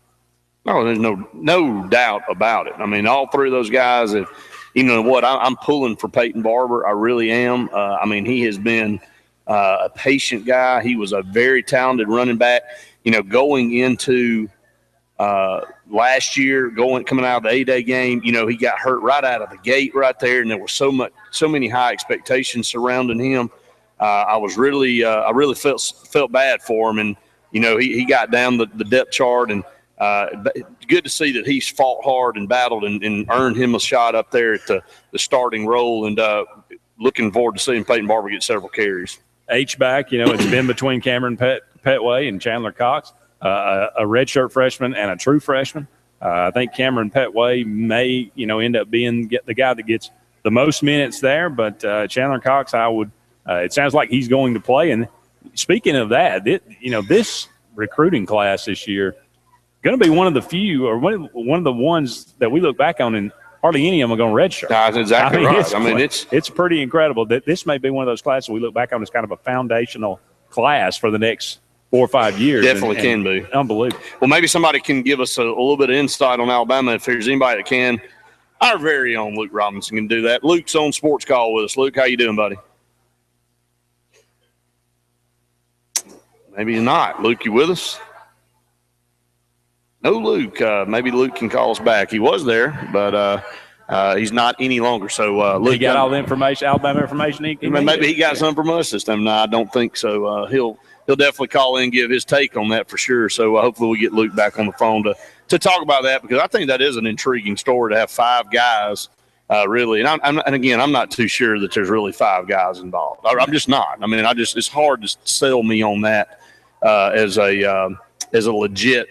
Oh, there's no doubt about it. I mean, all three of those guys, you know what, I'm pulling for Peyton Barber. I really am. I mean, he has been a patient guy. He was a very talented running back. You know, going into last year, coming out of the A-Day game, you know, he got hurt right out of the gate right there, and there was so many high expectations surrounding him. I really felt bad for him, and you know, he got down the depth chart, and good to see that he's fought hard and battled and earned him a shot up there at the starting role, and looking forward to seeing Peyton Barber get several carries. H-back, you know, it's been between Cameron Petway and Chandler Cox, a redshirt freshman and a true freshman. I think Cameron Petway may, you know, end up being the guy that gets the most minutes there, but Chandler Cox, it sounds like he's going to play. And speaking of that, this recruiting class this year going to be one of the few, or one of the ones that we look back on, and hardly any of them are going to redshirt. That's exactly right. It's pretty incredible that this may be one of those classes we look back on as kind of a foundational class for the next 4 or 5 years. Definitely can be. Unbelievable. Well, maybe somebody can give us a little bit of insight on Alabama. If there's anybody that can, our very own Luke Robinson can do that. Luke's on Sports Call with us. Luke, how you doing, buddy? Maybe not. Luke, you with us? No, Luke. Maybe Luke can call us back. He was there, but he's not any longer. So Luke, he got all the information, Alabama information. Maybe he got some from us this time. No, I don't think so. He'll definitely call in and give his take on that for sure. So hopefully we get Luke back on the phone to talk about that, because I think that is an intriguing story to have 5 guys. Really, and again, I'm not too sure that there's really 5 guys involved. I'm just not. I mean, it's hard to sell me on that as a legit,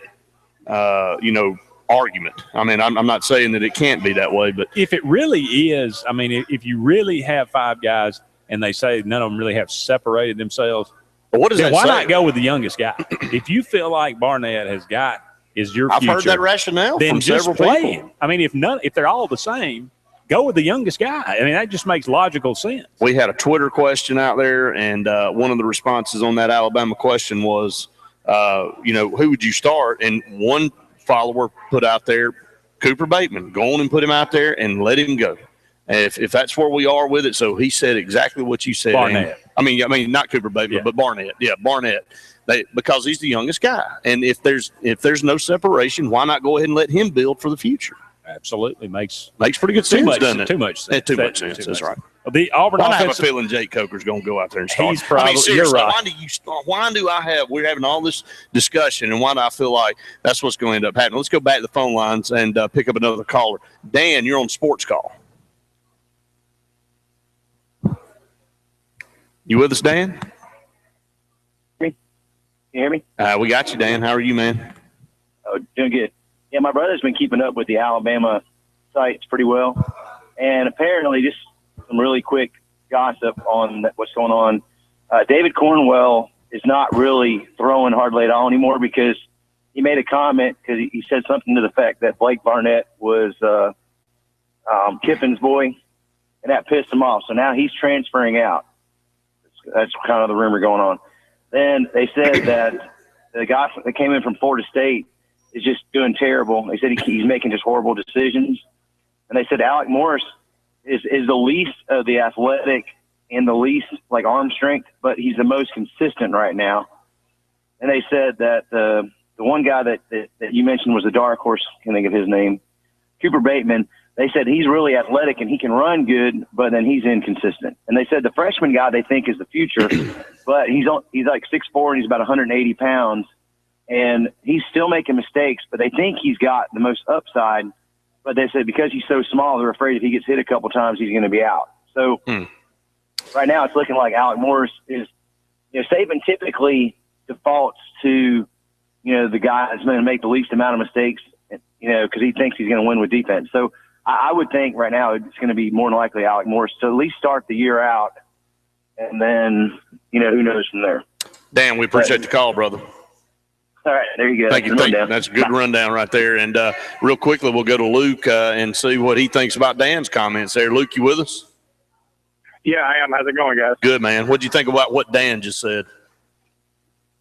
argument. I mean, I'm not saying that it can't be that way, but if it really is, I mean, if you really have 5 guys and they say none of them really have separated themselves, but what does that why say? not go with the youngest guy? If you feel like Barnett is your future, I've heard that rationale then from just several play people. him. I mean, if they're all the same, go with the youngest guy. I mean, that just makes logical sense. We had a Twitter question out there, and one of the responses on that Alabama question was, who would you start? And one follower put out there, Cooper Bateman. Go on and put him out there and let him go. If that's where we are with it. So he said exactly what you said. Barnett. I mean, not Cooper Bateman, but Barnett. Yeah, Barnett. Because he's the youngest guy. And if there's no separation, why not go ahead and let him build for the future? Absolutely. Makes pretty good sense, doesn't it? Too much sense. Too much sense. That's right. The Auburn I have a offensive, feeling Jake Coker's going to go out there and start. He's probably, seriously, you're right. why do I have – we're having all this discussion, and why do I feel like that's what's going to end up happening? Let's go back to the phone lines and pick up another caller. Dan, you're on Sports Call. You with us, Dan? You hear me? We got you, Dan. How are you, man? Oh, doing good. Yeah, my brother's been keeping up with the Alabama sites pretty well. And apparently, just some really quick gossip on what's going on. David Cornwell is not really throwing hardly at all anymore, because he made a comment, because he said something to the fact that Blake Barnett was Kiffin's boy, and that pissed him off. So now he's transferring out. That's kind of the rumor going on. Then they said that the guy that came in from Florida State is just doing terrible. They said he's making just horrible decisions. And they said Alec Morris is the least of the athletic and the least like arm strength, but he's the most consistent right now. And they said that the one guy that you mentioned was a dark horse, I can't think of his name, Cooper Bateman. They said he's really athletic and he can run good, but then he's inconsistent. And they said the freshman guy they think is the future, but he's like 6'4" and he's about 180 pounds, and he's still making mistakes, but they think he's got the most upside. But they said because he's so small, they're afraid if he gets hit a couple times, he's going to be out. So right now it's looking like Alec Morris is, Saban typically defaults to, the guy that's going to make the least amount of mistakes, because he thinks he's going to win with defense. So I would think right now it's going to be more than likely Alec Morris to at least start the year out, and then, who knows from there. Dan, we appreciate the call, brother. All right, there you go. Thank you. That's a good rundown right there. And real quickly, we'll go to Luke and see what he thinks about Dan's comments there. Luke, you with us? Yeah, I am. How's it going, guys? Good, man. What do you think about what Dan just said?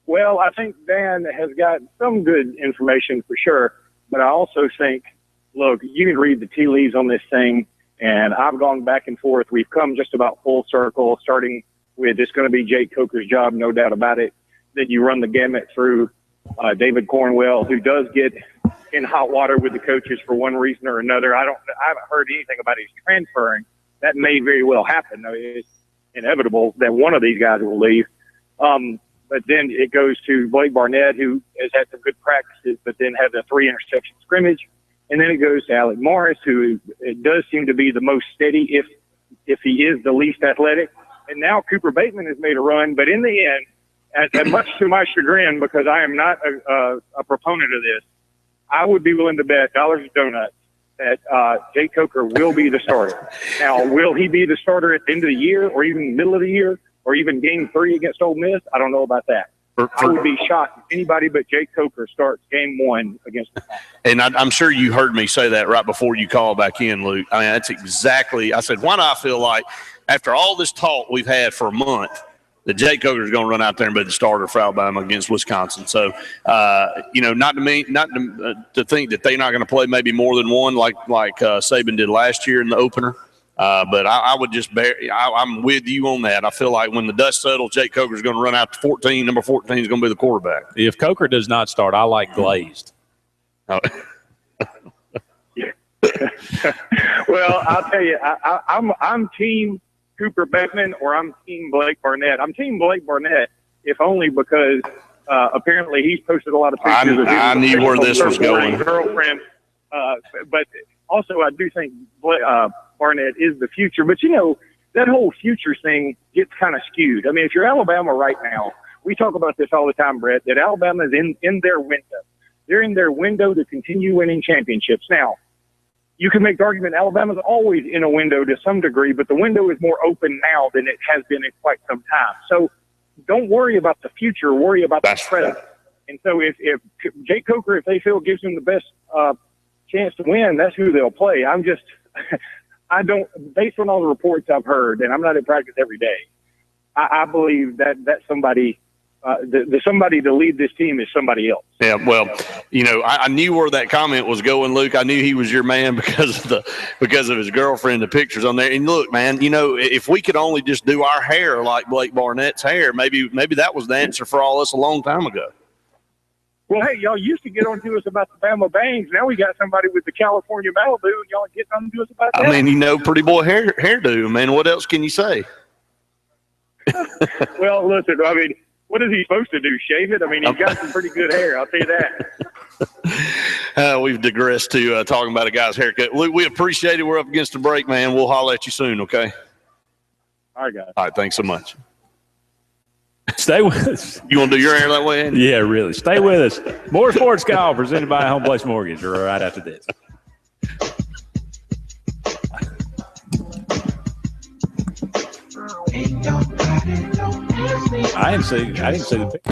Well, I think Dan has got some good information for sure, but I also think, look, you can read the tea leaves on this thing, and I've gone back and forth. We've come just about full circle, starting with it's going to be Jake Coker's job, no doubt about it. Then you run the gamut through David Cornwell, who does get in hot water with the coaches for one reason or another. I haven't heard anything about his transferring. That may very well happen. I mean, it's inevitable that one of these guys will leave. But then it goes to Blake Barnett, who has had some good practices, but then had a 3-interception scrimmage. And then it goes to Alec Morris, who it does seem to be the most steady if he is the least athletic. And now Cooper Bateman has made a run. But in the end, and much to my chagrin, because I am not a proponent of this, I would be willing to bet dollars to donuts that Jake Coker will be the starter. Now, will he be the starter at the end of the year or even the middle of the year or even game 3 against Ole Miss? I don't know about that. I would be shocked if anybody but Jake Coker starts game 1 against the Falcons. And I'm sure you heard me say that right before you called back in, Luke. I mean, that's exactly – I said, why do I feel like after all this talk we've had for a month – that Jake Coker is going to run out there and be the starter for Alabama against Wisconsin. So, not to think that they're not going to play maybe more than one like Saban did last year in the opener. But I would just I'm with you on that. I feel like when the dust settles, Jake Coker is going to run out to 14. Number 14 is going to be the quarterback. If Coker does not start, I like Glazed. Oh. Well, I'll tell you, I'm team Cooper Bateman or I'm team Blake Barnett. I'm team Blake Barnett, if only because apparently he's posted a lot of pictures of his I knew where this was going. Girlfriend. But also I do think Barnett is the future. But, you know, that whole future thing gets kind of skewed. I mean, if you're Alabama right now, we talk about this all the time, Brett, that Alabama is in their window. They're in their window to continue winning championships. Now, you can make the argument Alabama's always in a window to some degree, but the window is more open now than it has been in quite some time. So don't worry about the future, worry about the present. And so if Jake Coker, if they feel gives him the best chance to win, that's who they'll play. I don't, based on all the reports I've heard, and I'm not in practice every day, I believe that somebody, somebody to lead this team is somebody else. Yeah, well, you know, I knew where that comment was going, Luke. I knew he was your man because of his girlfriend, the pictures on there. And look, man, you know, if we could only just do our hair like Blake Barnett's hair, maybe that was the answer for all us a long time ago. Well, hey, y'all used to get on to us about the Bama Bangs. Now we got somebody with the California Malibu, and y'all getting on to us about that. I mean, you know, pretty boy hairdo, man. What else can you say? Well, listen, I mean, what is he supposed to do, shave it? I mean, he's got some pretty good hair, I'll tell you that. We've digressed to talking about a guy's haircut. Luke, we appreciate it. We're up against the break, man. We'll holler at you soon, okay? All right, guys. All right, thanks so much. Stay with us. You want to do your hair that way, Andy? Yeah, really. Stay with us. More Sportscall presented by Home Place Mortgage right after this. I didn't see the picture.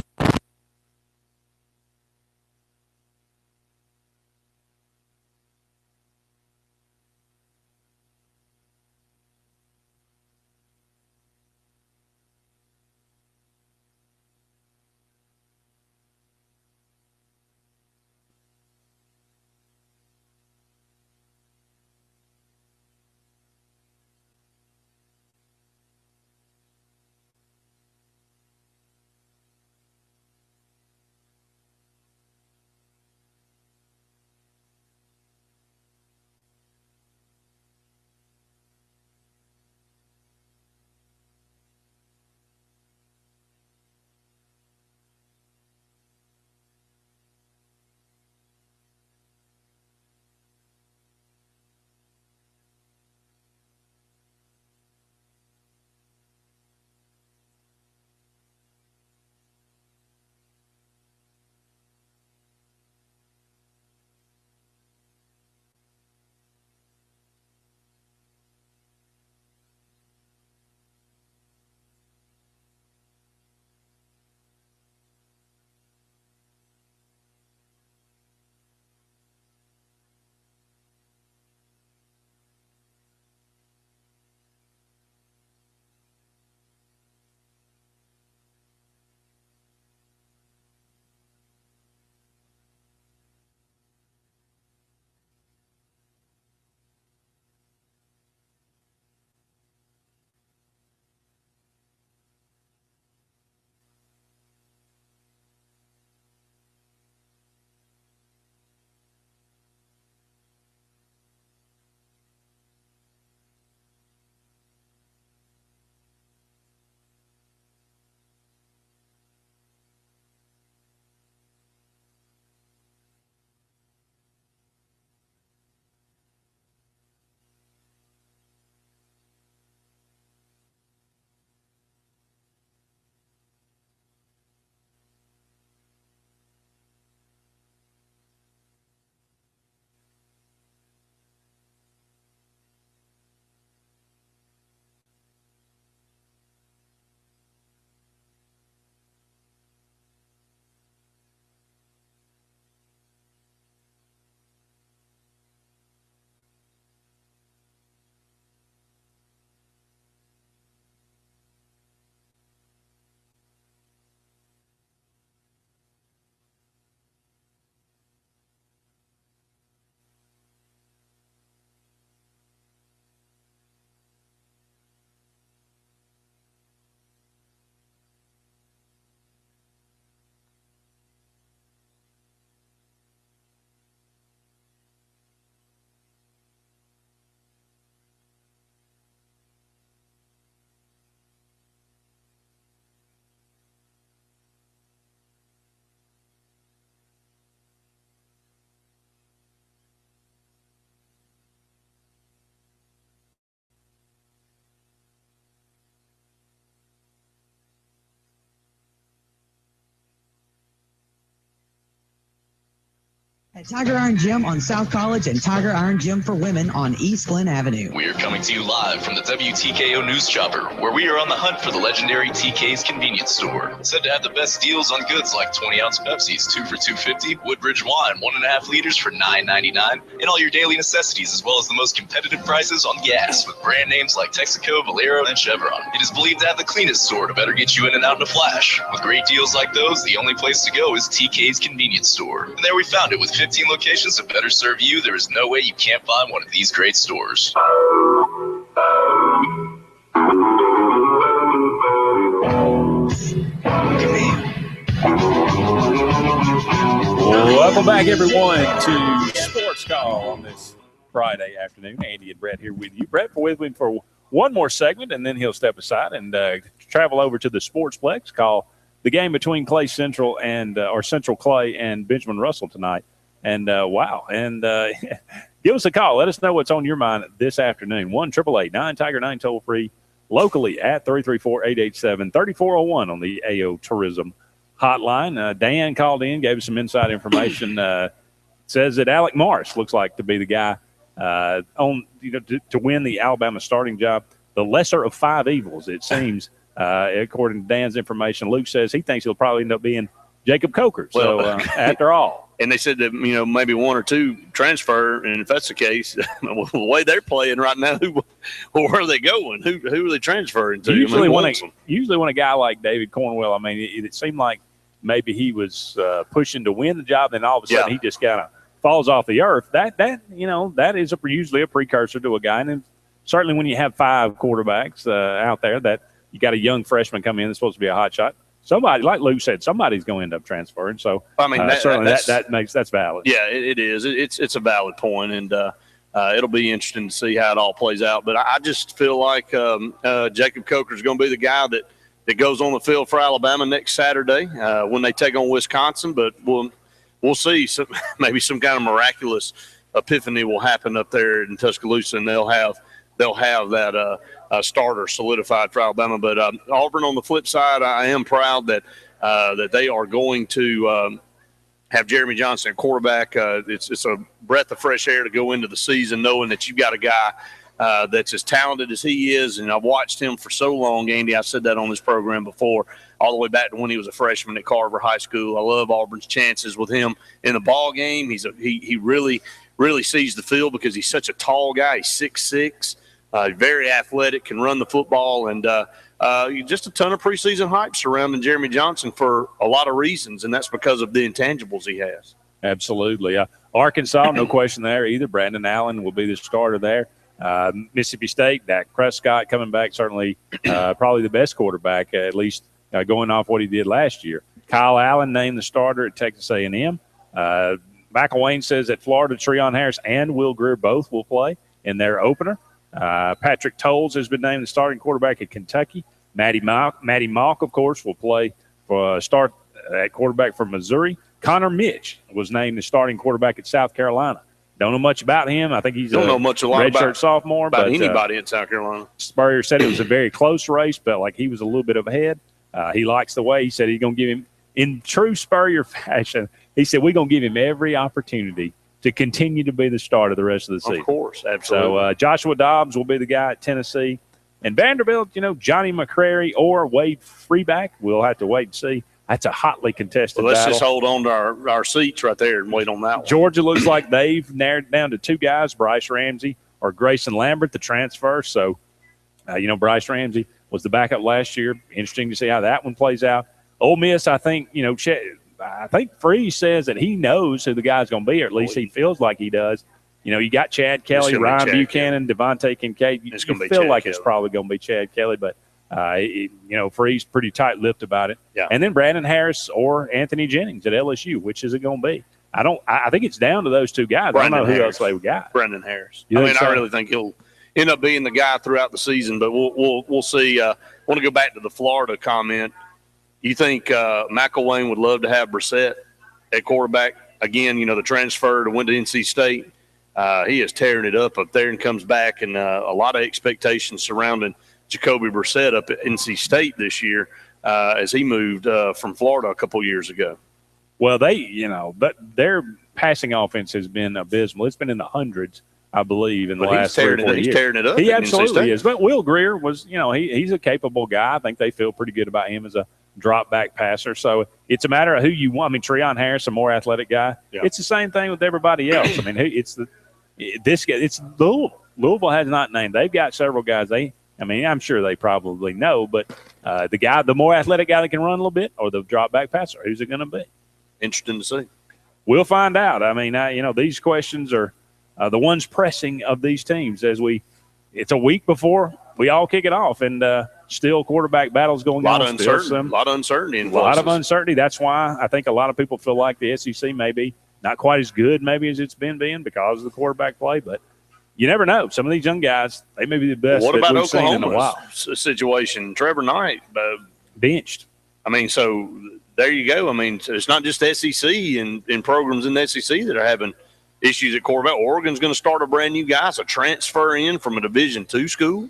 At Tiger Iron Gym on South College and Tiger Iron Gym for Women on East Glen Avenue. We're coming to you live from the WTKO News Chopper, where we are on the hunt for the legendary TK's convenience store. Said to have the best deals on goods like 20-ounce Pepsis, 2 for $2.50, Woodbridge wine, 1.5 liters for $9.99, and all your daily necessities, as well as the most competitive prices on gas with brand names like Texaco, Valero, and Chevron. It is believed to have the cleanest store to better get you in and out in a flash. With great deals like those, the only place to go is TK's convenience store. And there we found it with 15 locations to better serve you. There is no way you can't find one of these great stores. Welcome back, everyone, to Sports Call on this Friday afternoon. Andy and Brett here with you. Brett with me for one more segment, and then he'll step aside and travel over to the Sportsplex, call the game between Clay Central and or Central Clay and Benjamin Russell tonight. And wow, and give us a call. Let us know what's on your mind this afternoon. 1-888-9-TIGER-9 toll free locally at 334-887-3401 on the AO Tourism hotline. Dan called in, gave us some inside information. Says that Alec Morris looks like to be the guy to win the Alabama starting job. The lesser of five evils, it seems, according to Dan's information. Luke says he thinks he'll probably end up being Jacob Coker. So after all. And they said that, maybe one or two transfer, and if that's the case, the way they're playing right now, where are they going? Who are they transferring to? Usually when a guy like David Cornwell, it seemed like maybe he was pushing to win the job, and all of a sudden he just kind of falls off the earth. That is usually a precursor to a guy. And certainly when you have five quarterbacks out there, that you got a young freshman come in that's supposed to be a hot shot. Somebody, like Lou said, somebody's going to end up transferring. So that's valid. Yeah, it is. It's a valid point, and it'll be interesting to see how it all plays out. But I just feel like Jacob Coker is going to be the guy that goes on the field for Alabama next Saturday when they take on Wisconsin. But we'll see. Maybe some kind of miraculous epiphany will happen up there in Tuscaloosa, and they'll have that starter solidified for Alabama. But Auburn, on the flip side, I am proud that they are going to have Jeremy Johnson at quarterback. It's a breath of fresh air to go into the season knowing that you've got a guy that's as talented as he is. And I've watched him for so long, Andy. I've said that on this program before, all the way back to when he was a freshman at Carver High School. I love Auburn's chances with him in the ball game. He really sees the field because he's such a tall guy. He's 6'6". Very athletic, can run the football, and just a ton of preseason hype surrounding Jeremy Johnson for a lot of reasons, and that's because of the intangibles he has. Absolutely. Arkansas, no question there either. Brandon Allen will be the starter there. Mississippi State, Dak Prescott coming back, certainly probably the best quarterback, at least going off what he did last year. Kyle Allen named the starter at Texas A&M. McElwain says that Florida, Treon Harris and Will Grier both will play in their opener. Patrick Tolles has been named the starting quarterback at Kentucky. Matty Malk, of course, will play for start at quarterback for Missouri. Connor Mitch was named the starting quarterback at South Carolina. Don't know much about him. I think he's a redshirt sophomore. About anybody in South Carolina. Spurrier said it was a very close race, but like he was a little bit ahead. He likes the way. He said he's going to give him, in true Spurrier fashion, he said we're going to give him every opportunity to continue to be the starter the rest of the season. Of course, absolutely. So Joshua Dobbs will be the guy at Tennessee. And Vanderbilt, Johnny McCrary or Wade Freeback, we'll have to wait and see. That's a hotly contested let's battle. Just hold on to our seats right there and wait on that one. Georgia looks like they've narrowed down to two guys, Bryce Ramsey or Grayson Lambert, the transfer. So, Bryce Ramsey was the backup last year. Interesting to see how that one plays out. Ole Miss, I think, I think Freeze says that he knows who the guy's going to be, or at least he feels like he does. You got Chad Kelly, Ryan Buchanan, Devontae Kincaid. You feel like it's probably going to be Chad Kelly, but, Freeze pretty tight-lipped about it. Yeah. And then Brandon Harris or Anthony Jennings at LSU. Which is it going to be? I think it's down to those two guys. I don't know who else they got. Brandon Harris. I really think he'll end up being the guy throughout the season, but we'll see. I want to go back to the Florida comment. You think McElwain would love to have Brissett at quarterback? Again, the transfer to went to NC State. He is tearing it up there and comes back, and a lot of expectations surrounding Jacoby Brissett up at NC State this year as he moved from Florida a couple years ago. Well, they're passing offense has been abysmal. It's been in the hundreds, I believe, in the last 3 or 4 years. He's tearing it up. He absolutely is. But Will Greer was, he's a capable guy. I think they feel pretty good about him as a drop back passer. So it's a matter of who you want. I mean, Treon Harris, a more athletic guy. Yeah. It's the same thing with everybody else. I mean, it's Louisville. Louisville has not named. They've got several guys. I'm sure they probably know, but the more athletic guy that can run a little bit, or the drop back passer, who's it going to be? Interesting to see. We'll find out. I mean, these questions are the ones pressing of these teams it's a week before we all kick it off, and still quarterback battles going on. A lot of uncertainty. A lot of uncertainty. That's why I think a lot of people feel like the SEC may be not quite as good maybe as it's been because of the quarterback play, but you never know. Some of these young guys, they may be the best what about we've seen in a while. Situation? Trevor Knight. Benched. I mean, so there you go. I mean, it's not just SEC and programs in the SEC that are having issues at quarterback. Oregon's going to start a brand new guy, so transfer in from a Division II school.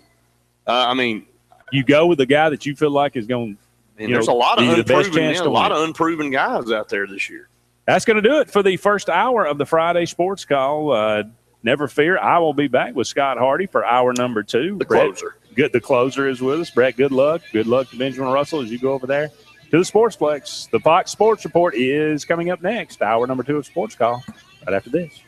You go with the guy that you feel like is going to there's a lot of unproven guys out there this year. That's going to do it for the first hour of the Friday Sports Call. Never fear, I will be back with Scott Hardy for hour number 2. The closer. The closer is with us. Brett, good luck. Good luck to Benjamin Russell as you go over there to the Sportsplex. The Fox Sports Report is coming up next. Hour number 2 of Sports Call right after this.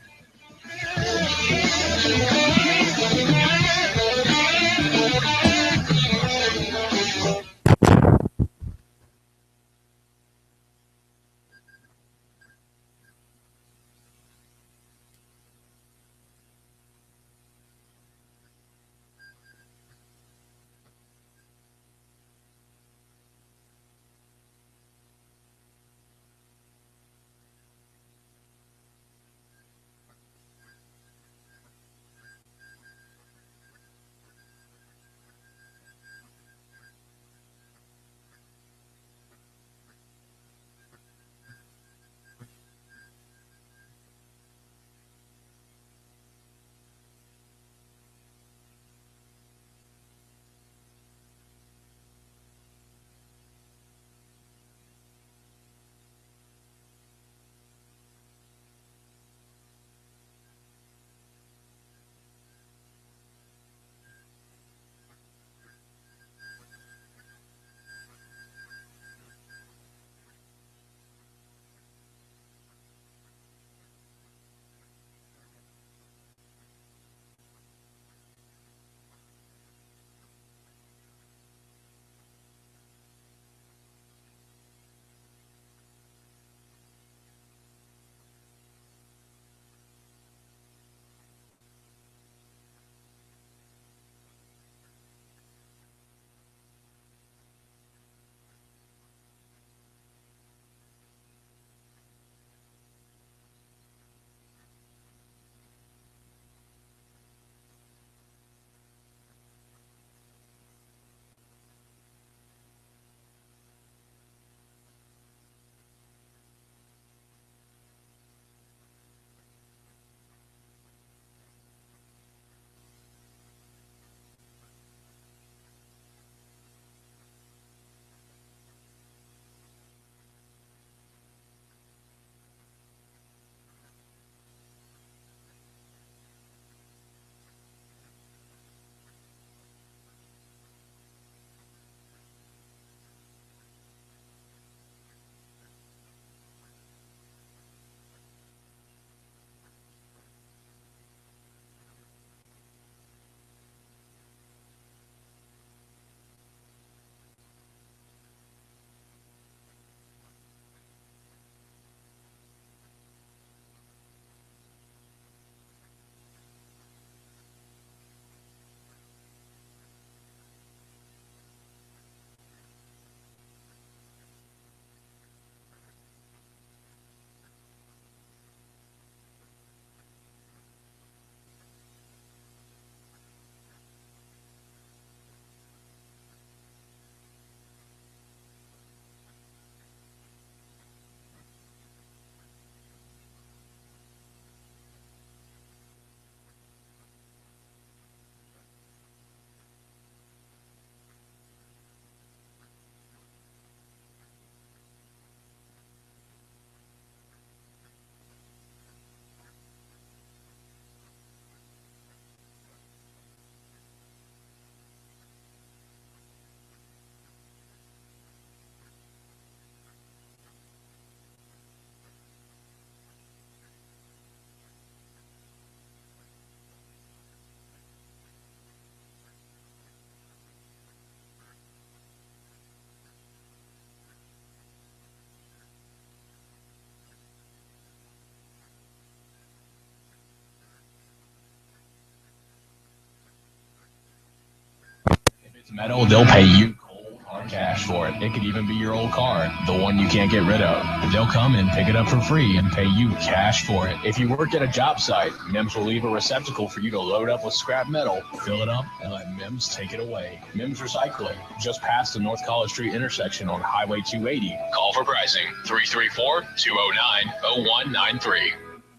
It's metal, they'll pay you cold hard cash for it. It could even be your old car, the one you can't get rid of. They'll come and pick it up for free and pay you cash for it. If you work at a job site, MIMS will leave a receptacle for you to load up with scrap metal, fill it up, and let MIMS take it away. MIMS Recycling, just past the North College Street intersection on Highway 280. Call for pricing, 334-209-0193.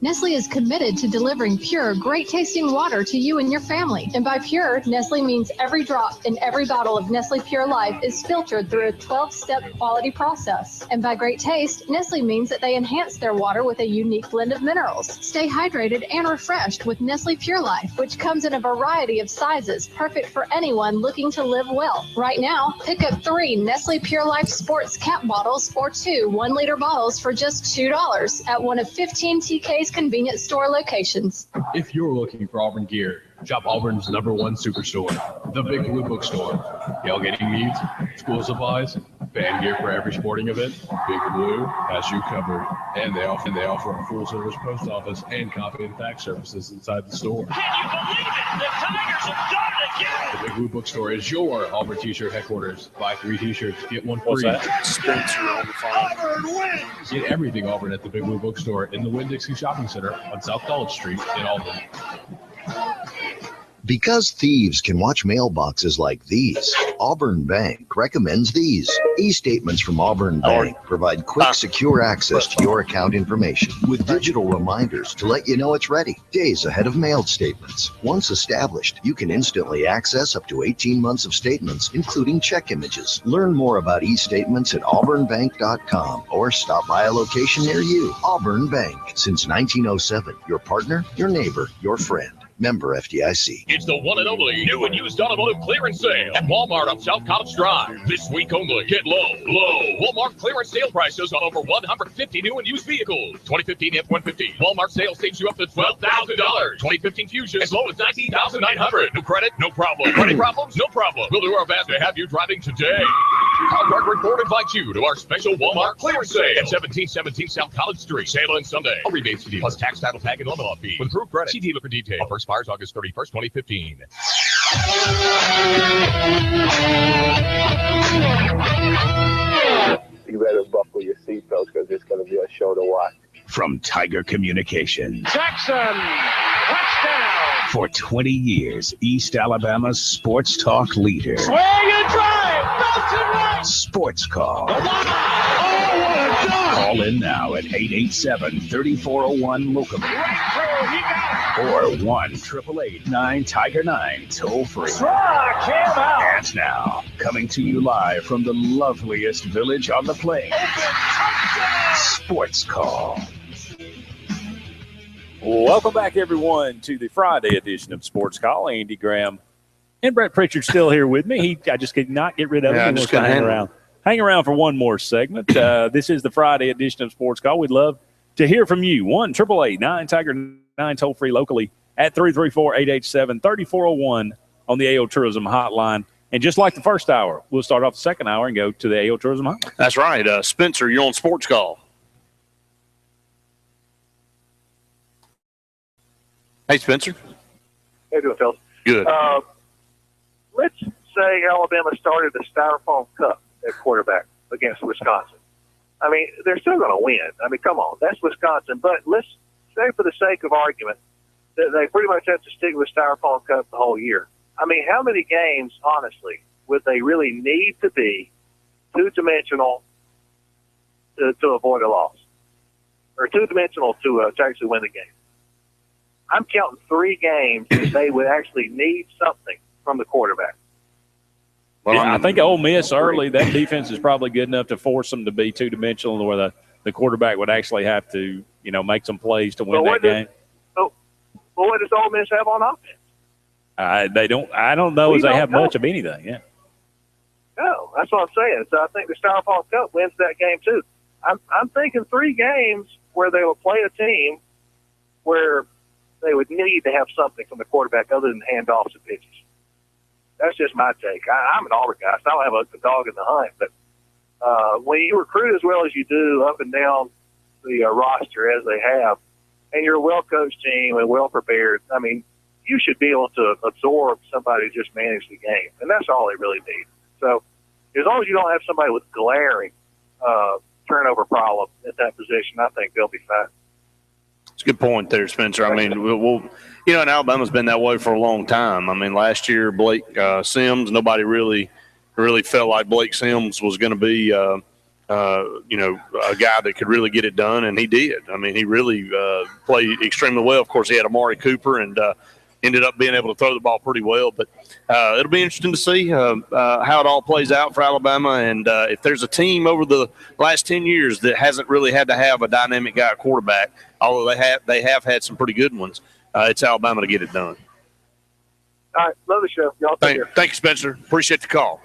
Nestle is committed to delivering pure, great-tasting water to you and your family. And by pure, Nestle means every drop in every bottle of Nestle Pure Life is filtered through a 12-step quality process. And by great taste, Nestle means that they enhance their water with a unique blend of minerals. Stay hydrated and refreshed with Nestle Pure Life, which comes in a variety of sizes, perfect for anyone looking to live well. Right now, pick up 3 Nestle Pure Life Sports Cap bottles or 2 1-liter bottles for just $2 at one of 15 TK's convenience store locations. If you're looking for Auburn gear, shop Auburn's #1 superstore, the Big Blue Bookstore. Tailgating needs, school supplies, fan gear for every sporting event, Big Blue has you covered. And they offer a full-service post office and copy and fax services inside the store. Can you believe it? The Tigers have done it again! The Big Blue Bookstore is your Auburn t-shirt headquarters. Buy 3 t-shirts, get 1 free. What's that? Spencer on the phone. Auburn wins! Get everything Auburn at the Big Blue Bookstore in the Winn-Dixie Shopping Center on South College Street in Auburn. Because thieves can watch mailboxes like these, Auburn Bank recommends these. E-statements from Auburn Bank provide quick, secure access to your account information with digital reminders to let you know it's ready, days ahead of mailed statements. Once established, you can instantly access up to 18 months of statements, including check images. Learn more about e-statements at auburnbank.com or stop by a location near you. Auburn Bank, since 1907, your partner, your neighbor, your friend. Member FDIC. It's the one and only new and used automotive clearance sale at Walmart on South College Drive. This week only. Get low. Walmart clearance sale prices on over 150 new and used vehicles. 2015 F-150. Walmart sales takes you up to $12,000. 2015 Fusion as low as $19,900. No credit? No problem. Credit problems? No problem. We'll do our best to have you driving today. Contact Report invites you to our special Walmart clearance sale at 1717 South College Street. Sale on Sunday. A rebate fee plus tax, title tag, and lemon fee. With approved credit. See dealer for details. Offer expires August 31st, 2015. You better buckle your seatbelts because it's going to be a show to watch. From Tiger Communications. Jackson, touchdown! For 20 years, East Alabama's sports talk leader. Swing and drive, Belton right! Sportscall. Oh, what a dunk! Call in now at 887-3401-LOCAL. Right through, he got it! Or 1-888-9-TIGER-9, toll free. Struck him out! And now, coming to you live from the loveliest village on the plains, Sports Call. Welcome back, everyone, to the Friday edition of Sports Call. Andy Graham and Brett Pritchard still here with me. I just could not get rid of him. Yeah, He wants to hang around for one more segment. This is the Friday edition of Sports Call. We'd love to hear from you. 1-888-9-TIGER-9, toll free locally at 334-887-3401 on the AO Tourism Hotline. And just like the first hour, we'll start off the second hour and go to the AO Tourism Hotline. That's right. Spencer, you're on Sports Call. Hey, Spencer. How you doing, fellas? Good. Let's say Alabama started the Styrofoam Cup at quarterback against Wisconsin. I mean, they're still going to win. I mean, come on. That's Wisconsin. But let's say for the sake of argument that they pretty much have to stick with Styrofoam Cup the whole year. I mean, how many games, honestly, would they really need to be two-dimensional to avoid a loss? Or two-dimensional to actually win the game? I'm counting 3 games that they would actually need something from the quarterback. Well, yeah, I think Ole Miss early, that defense is probably good enough to force them to be two-dimensional where the quarterback would actually have to, make some plays to win that game. Well, what does Ole Miss have on offense? I don't know as they have much of anything, yeah. No, that's what I'm saying. So I think the Styrofoam Cup wins that game too. I'm thinking 3 games where they will play a team where they would need to have something from the quarterback other than handoffs and pitches. That's just my take. I'm an Auburn guy, so I don't have a dog in the hunt. But when you recruit as well as you do up and down the roster as they have, and you're a well-coached team and well-prepared, I mean, you should be able to absorb somebody who just manage the game, and that's all they really need. So as long as you don't have somebody with glaring turnover problem at that position, I think they'll be fine. It's a good point there, Spencer. I mean, we'll and Alabama's been that way for a long time. I mean, last year, Blake Sims, nobody really felt like Blake Sims was going to be, a guy that could really get it done, and he did. I mean, he really played extremely well. Of course, he had Amari Cooper and ended up being able to throw the ball pretty well. But it'll be interesting to see how it all plays out for Alabama. And if there's a team over the last 10 years that hasn't really had to have a dynamic guy at quarterback, although they have had some pretty good ones, it's Alabama to get it done. All right, love the show. Y'all take care. Thank you, Spencer. Appreciate the call.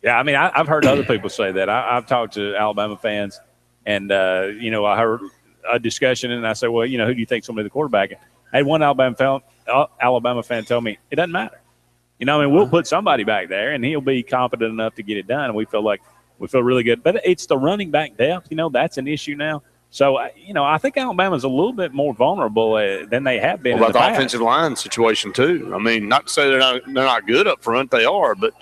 Yeah, I mean, I've heard other people say that. I've talked to Alabama fans, and, I heard a discussion, and I said, well, who do you think's going to be the quarterback? I had one Alabama fan tell me, it doesn't matter. We'll put somebody back there, and he'll be competent enough to get it done, and we feel really good. But it's the running back depth, that's an issue now. So, I think Alabama's a little bit more vulnerable than they have been. What about the offensive line situation, too? I mean, not to say they're not good up front. They are, but,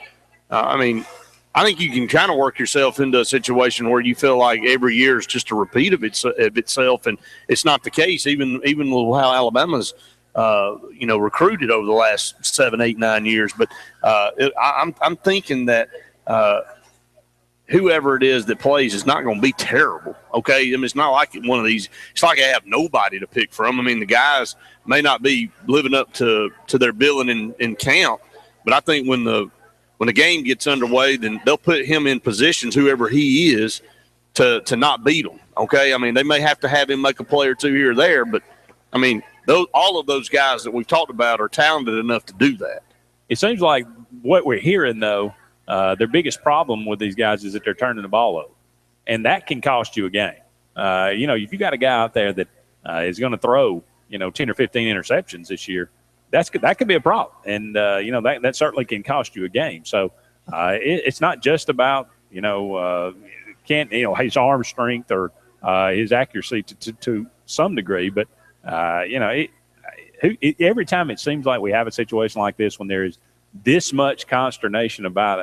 I think you can kind of work yourself into a situation where you feel like every year is just a repeat of itself, and it's not the case. Even with how Alabama's recruited over the last 7, 8, 9 years. But I'm thinking that whoever it is that plays is not going to be terrible. Okay, I mean, it's not like one of these. It's like I have nobody to pick from. I mean, the guys may not be living up to their billing in camp, but I think when the game gets underway, then they'll put him in positions, whoever he is, to not beat them. Okay, I mean, they may have to have him make a play or two here or there, but I mean, all of those guys that we've talked about are talented enough to do that. It seems like what we're hearing, though, their biggest problem with these guys is that they're turning the ball over, and that can cost you a game. If you got a guy out there that is going to throw, 10 or 15 interceptions this year, that could be a problem, and that certainly can cost you a game. So it's not just about his arm strength or his accuracy to some degree, but every time it seems like we have a situation like this when there is this much consternation about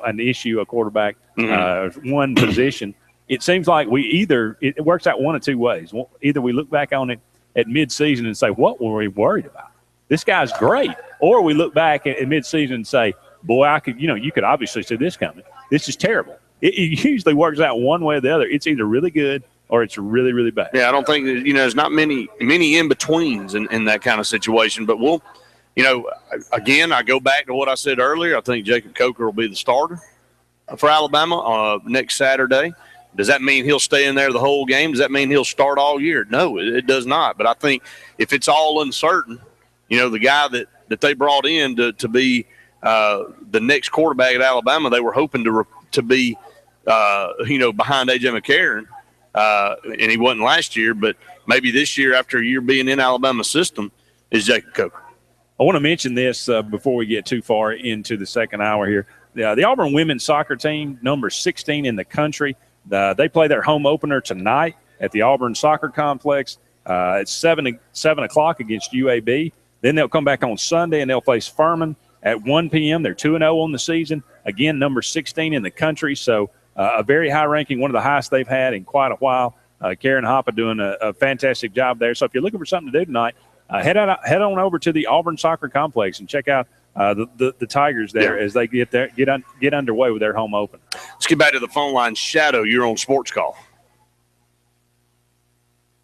an issue, a quarterback, one position, it seems like it works out one of two ways. Either we look back on it at midseason and say, what were we worried about? This guy's great. Or we look back at midseason and say, boy, you could obviously see this coming. This is terrible. It usually works out one way or the other. It's either really good or it's really, really bad. Yeah, I don't think there's not many in-betweens in that kind of situation. But we'll, again, I go back to what I said earlier. I think Jacob Coker will be the starter for Alabama next Saturday. Does that mean he'll stay in there the whole game? Does that mean he'll start all year? No, it does not. But I think if it's all uncertain, the guy that they brought in to be the next quarterback at Alabama, they were hoping to be, behind A.J. McCarron, and he wasn't last year, but maybe this year after a year being in Alabama's system is Jacob Coker. I want to mention this before we get too far into the second hour here. The Auburn women's soccer team, number 16 in the country, they play their home opener tonight at the Auburn Soccer Complex. It's 7 o'clock against UAB. Then they'll come back on Sunday, and they'll face Furman at 1 p.m. They're 2-0 on the season. Again, number 16 in the country, so a very high ranking, one of the highest they've had in quite a while. Karen Hoppe doing a fantastic job there. So if you're looking for something to do tonight, head on over to the Auburn Soccer Complex and check out the Tigers there as they get underway with their home opener. Let's get back to the phone line. Shadow, you're on Sportscall.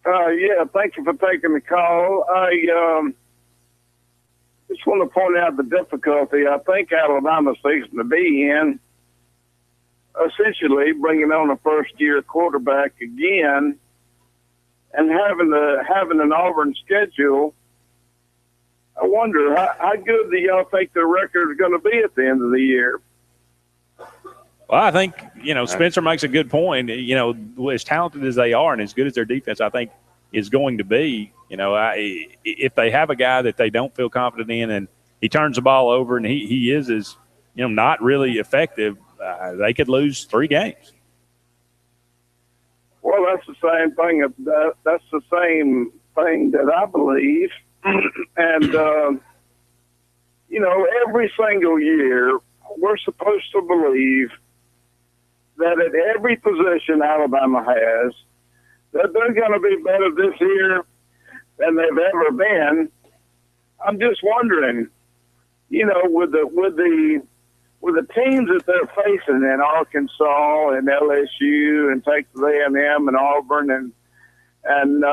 Thank you for taking the call. I just want to point out the difficulty I think Alabama's facing to be in, essentially bringing on a first-year quarterback again and having an Auburn schedule. I wonder, how good do y'all think their record is going to be at the end of the year? Well, I think, Spencer makes a good point. As talented as they are and as good as their defense, I think, is going to be, if they have a guy that they don't feel confident in and he turns the ball over and he is not really effective, they could lose 3 games. Well, that's the same thing. That's the same thing that I believe. And every single year we're supposed to believe that at every position Alabama has, that they're going to be better this year than they've ever been. I'm just wondering, with the teams that they're facing in Arkansas and LSU and Texas A&M and Auburn and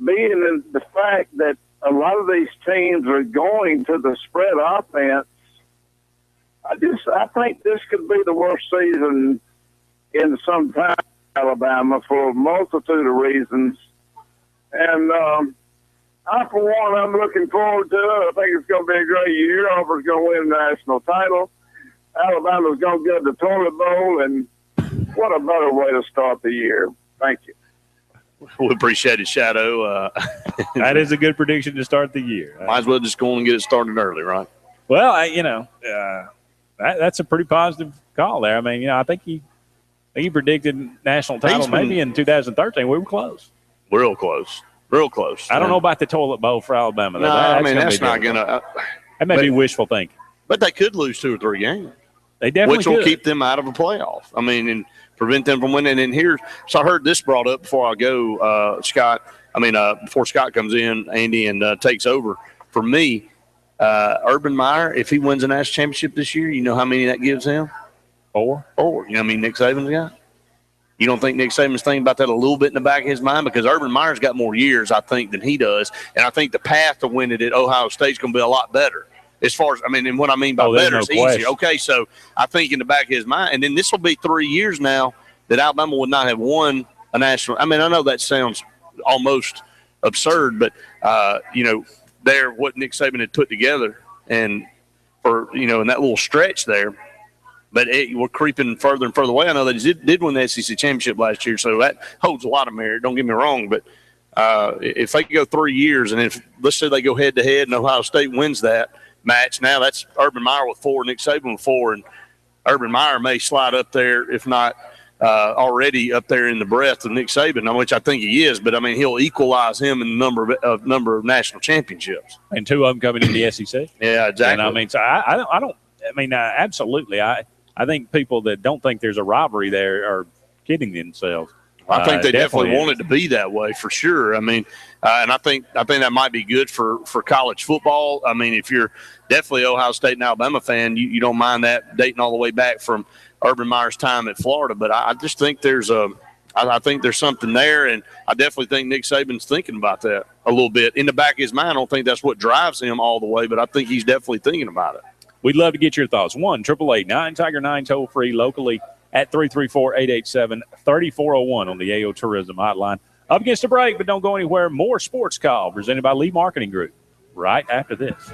being in the fact that a lot of these teams are going to the spread offense, I think this could be the worst season in some time in Alabama for a multitude of reasons. And I, for one, I'm looking forward to it. I think it's going to be a great year. Auburn's going to win the national title. Alabama's going to get the toilet bowl, and what a better way to start the year. Thank you. We appreciate it, Shadow. That is a good prediction to start the year. Might as well just go on and get it started early, right? Well, that's a pretty positive call there. I mean, I think he predicted national title maybe in 2013. We were close. Real close. Real close. I don't know about the toilet bowl for Alabama. No, that's not going to. That may be wishful thinking. But they could lose 2 or 3 games. They definitely which will could. keep them out of a playoff. I mean, and prevent them from winning. And so I heard this brought up before I go, Scott. Before Scott comes in, Andy, and takes over. For me, Urban Meyer, if he wins a national championship this year, you know how many that gives him? 4. 4. You know how many Nick Saban's got? You don't think Nick Saban's thinking about that a little bit in the back of his mind? Because Urban Meyer's got more years, I think, than he does. And I think the path to winning at Ohio State's going to be a lot better. As far as, and what I mean by better is easier. Okay, so I think in the back of his mind, and then this will be 3 years now that Alabama would not have won a national. I know that sounds almost absurd, but, what Nick Saban had put together and for, in that little stretch there. But we're creeping further and further away. I know that he did win the SEC championship last year, so that holds a lot of merit. Don't get me wrong, but if they could go 3 years, and if let's say they go head-to-head and Ohio State wins that match, now that's Urban Meyer with 4, Nick Saban with 4, and Urban Meyer may slide up there, if not already up there in the breath of Nick Saban, which I think he is. But he'll equalize him in the number of national championships, and 2 of them coming in the SEC. Yeah, exactly. And so I don't. Absolutely. I think people that don't think there's a rivalry there are kidding themselves. I think they definitely want it to be that way for sure. And I think that might be good for college football. If you're definitely Ohio State and Alabama fan, you don't mind that dating all the way back from Urban Meyer's time at Florida. But I just think there's something there, and I definitely think Nick Saban's thinking about that a little bit in the back of his mind. I don't think that's what drives him all the way, but I think he's definitely thinking about it. We'd love to get your thoughts. 1-888-9-TIGER-9 toll free locally at 334-887-3401 on the AO Tourism Hotline. Up against a break, but don't go anywhere. More Sports Call presented by Lee Marketing Group right after this.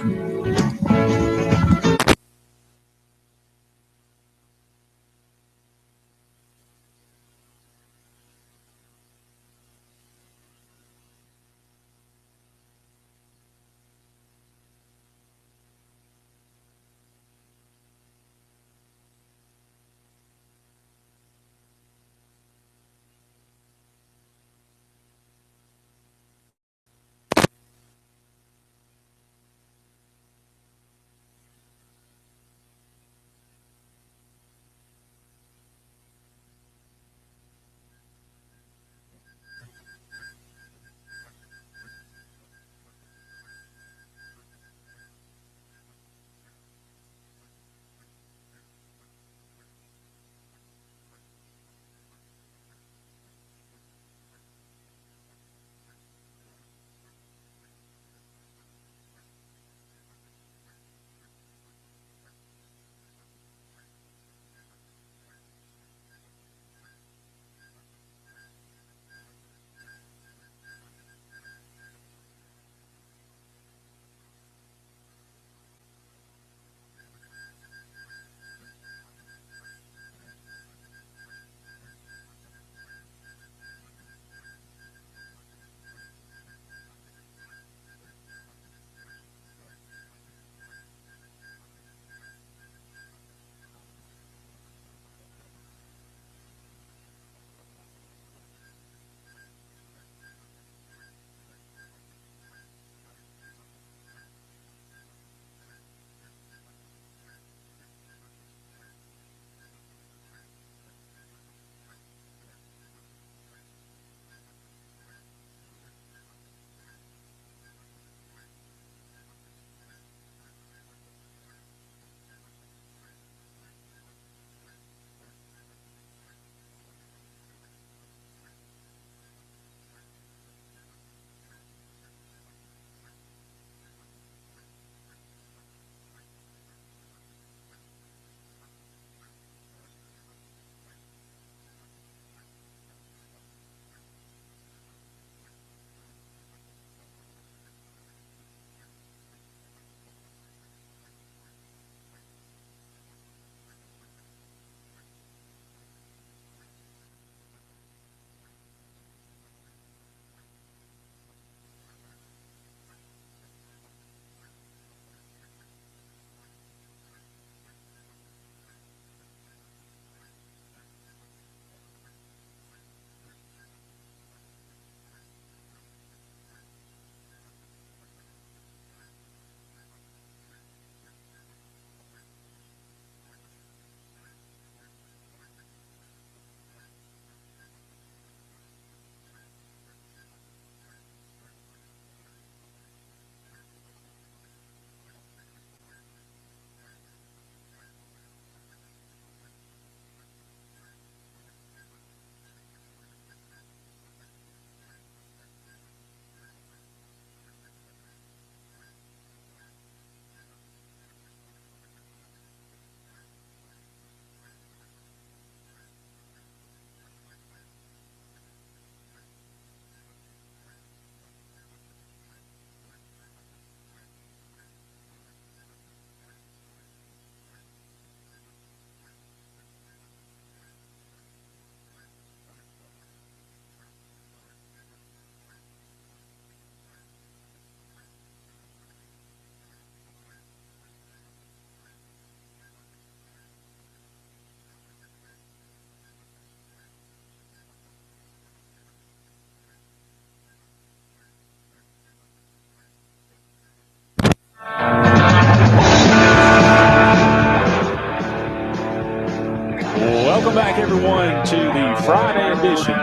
back, everyone, to the Friday edition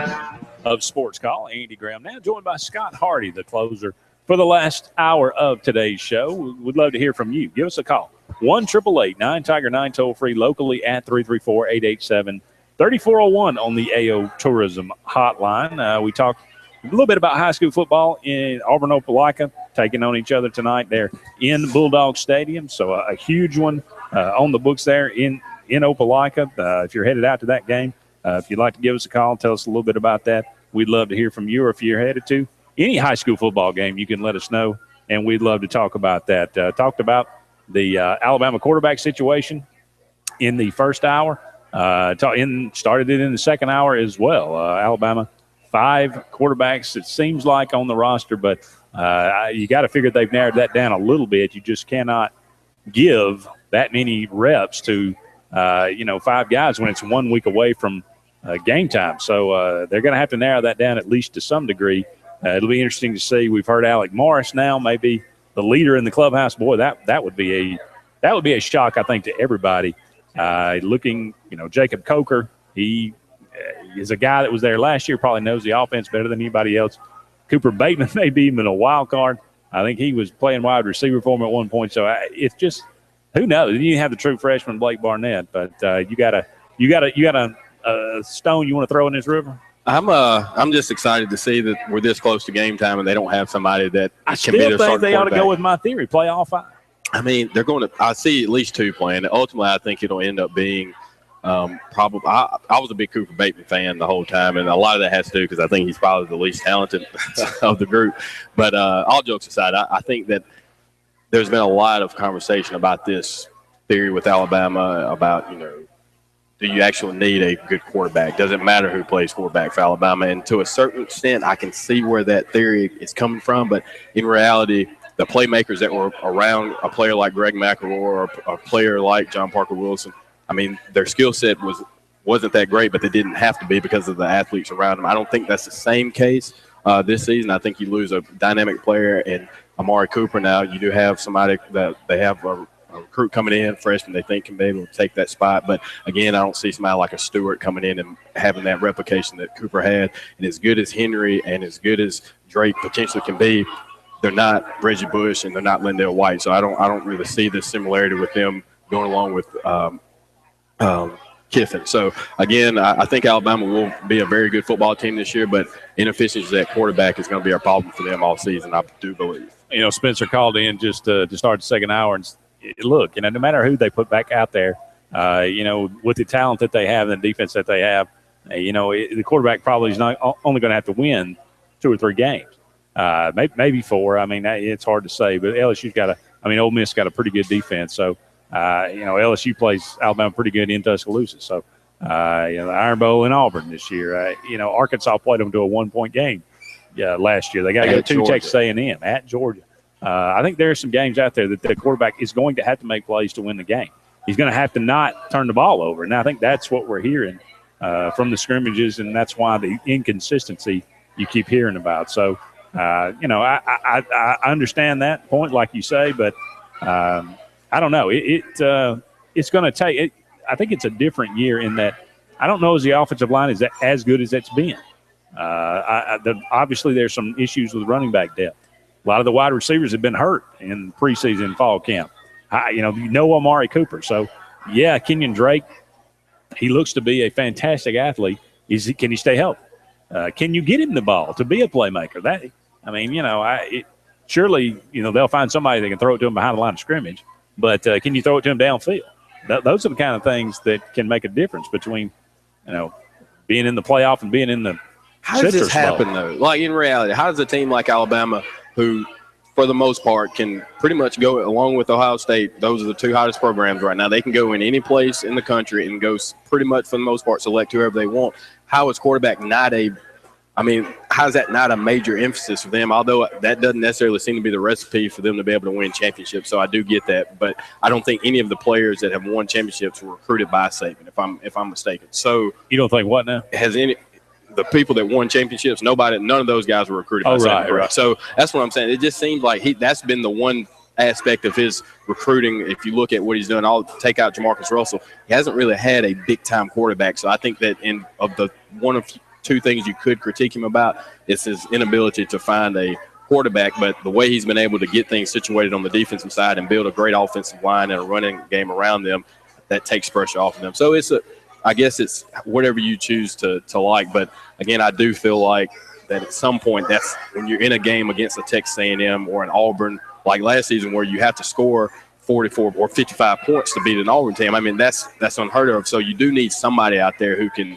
of Sports Call. Andy Graham now joined by Scott Hardy, the closer for the last hour of today's show. We'd love to hear from you. Give us a call. 1-888-9-TIGER-9 toll-free locally at 334-887-3401 on the AO Tourism Hotline. We talked a little bit about high school football in Auburn, Opelika, taking on each other tonight there in Bulldog Stadium. So a huge one on the books there in Opelika. If you're headed out to that game, if you'd like to give us a call, tell us a little bit about that. We'd love to hear from you. Or if you're headed to any high school football game, you can let us know, and we'd love to talk about that. Talked about the Alabama quarterback situation in the first hour. Started it in the second hour as well. Alabama, 5 quarterbacks, it seems like, on the roster, but you got to figure they've narrowed that down a little bit. You just cannot give that many reps to 5 guys when it's 1 week away from game time. So they're going to have to narrow that down at least to some degree. It'll be interesting to see. We've heard Alec Morris now, maybe the leader in the clubhouse. Boy, that would be a shock, I think, to everybody. Jacob Coker, he is a guy that was there last year, probably knows the offense better than anybody else. Cooper Bateman may be even a wild card. I think he was playing wide receiver for him at one point. So it's just, who knows? Then you have the true freshman Blake Barnett, but you got a stone you want to throw in this river? I'm just excited to see that we're this close to game time and they don't have somebody that I can be their still think they ought to go with my theory, play all 5. I mean, they're going to – I see at least 2 playing. Ultimately, I think it'll end up being probably – I was a big Cooper Bateman fan the whole time, and a lot of that has to do because I think he's probably the least talented of the group. But all jokes aside, I think that there's been a lot of conversation about this theory with Alabama about, do you actually need a good quarterback? Doesn't matter who plays quarterback for Alabama. And to a certain extent, I can see where that theory is coming from. But in reality, the playmakers that were around a player like Greg McElroy or a player like John Parker Wilson, I mean, their skill set wasn't that great, but they didn't have to be because of the athletes around them. I don't think that's the same case this season. I think you lose a dynamic player and Amari Cooper now. You do have somebody that they have a recruit coming in, freshman, they think can be able to take that spot. But, again, I don't see somebody like a Stewart coming in and having that replication that Cooper had. And as good as Henry and as good as Drake potentially can be, they're not Reggie Bush and they're not Lindell White. So I don't really see this similarity with them going along with Kiffin. So, again, I think Alabama will be a very good football team this year, but inefficiency at quarterback is going to be a problem for them all season, I do believe. Spencer called in just to start the second hour, and look, no matter who they put back out there, with the talent that they have and the defense that they have, the quarterback probably is not only going to have to win 2 or 3 games, maybe 4. I mean, it's hard to say, but Ole Miss got a pretty good defense. So, LSU plays Alabama pretty good in Tuscaloosa. So, the Iron Bowl in Auburn this year. Arkansas played them to a 1-point game last year. They got to go to Texas A&M at Georgia. I think there are some games out there that the quarterback is going to have to make plays to win the game. He's going to have to not turn the ball over. And I think that's what we're hearing from the scrimmages, and that's why the inconsistency you keep hearing about. So, I understand that point, like you say, but I don't know. It's going to take it. I think it's a different year in that I don't know if the offensive line is as good as it's been. Obviously, there's some issues with running back depth. A lot of the wide receivers have been hurt in preseason fall camp. Amari Cooper. So, yeah, Kenyon Drake, he looks to be a fantastic athlete. Can he stay healthy? Can you get him the ball to be a playmaker? Surely, they'll find somebody that can throw it to him behind the line of scrimmage. But can you throw it to him downfield? Those are the kind of things that can make a difference between, being in the playoff and being in the How does this happen, though? Like, in reality, how does a team like Alabama, who, for the most part, can pretty much go along with Ohio State, those are the 2 hottest programs right now. They can go in any place in the country and go pretty much, for the most part, select whoever they want. How is quarterback how is that not a major emphasis for them? Although that doesn't necessarily seem to be the recipe for them to be able to win championships. So I do get that, but I don't think any of the players that have won championships were recruited by Saban, if I'm mistaken. So you don't think what now? The people that won championships, none of those guys were recruited by Saban. Right. So that's what I'm saying. It just seems like that's been the one aspect of his recruiting, if you look at what he's doing, I'll take out Jamarcus Russell. He hasn't really had a big-time quarterback. So I think that one of two things you could critique him about is his inability to find a quarterback, but the way he's been able to get things situated on the defensive side and build a great offensive line and a running game around them, that takes pressure off of them. So I guess it's whatever you choose to like. But again, I do feel like that at some point, that's when you're in a game against a Texas A&M or an Auburn, like last season, where you have to score 44 or 55 points to beat an Auburn team. I mean, that's unheard of. So you do need somebody out there who can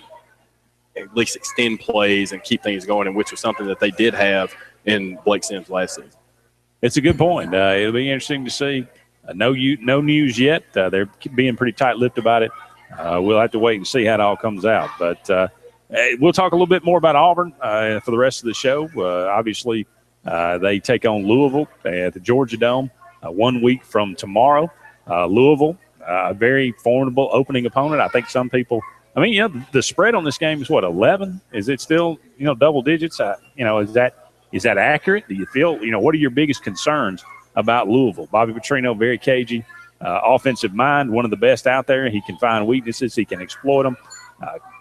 at least extend plays and keep things going, and which was something that they did have in Blake Sims last season. It's a good point. It'll be interesting to see. No news yet. They're being pretty tight-lipped about it. We'll have to wait and see how it all comes out. But we'll talk a little bit more about Auburn for the rest of the show. Obviously, they take on Louisville at the Georgia Dome 1 week from tomorrow. Louisville, a very formidable opening opponent. I think some people – I mean, the spread on this game is, 11? Is it still, double digits? Is that accurate? Do you feel, what are your biggest concerns about Louisville? Bobby Petrino, very cagey, offensive mind, one of the best out there. He can find weaknesses. He can exploit them.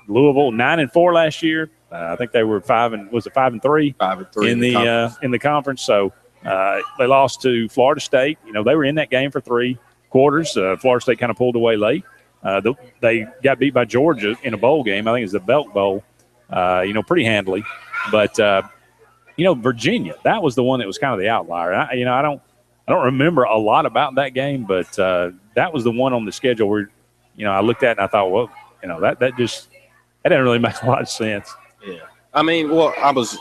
Louisville 9-4 last year. I think they were 5-3? 5-3 in the conference. So they lost to Florida State. They were in that game for 3 quarters. Florida State kind of pulled away late. They got beat by Georgia in a bowl game. I think it was the Belk Bowl. Pretty handily. But Virginia, that was the one that was kind of the outlier. I don't remember a lot about that game, but that was the one on the schedule where I looked at it and I thought, well, that didn't really make a lot of sense. Yeah. I mean, well, I was,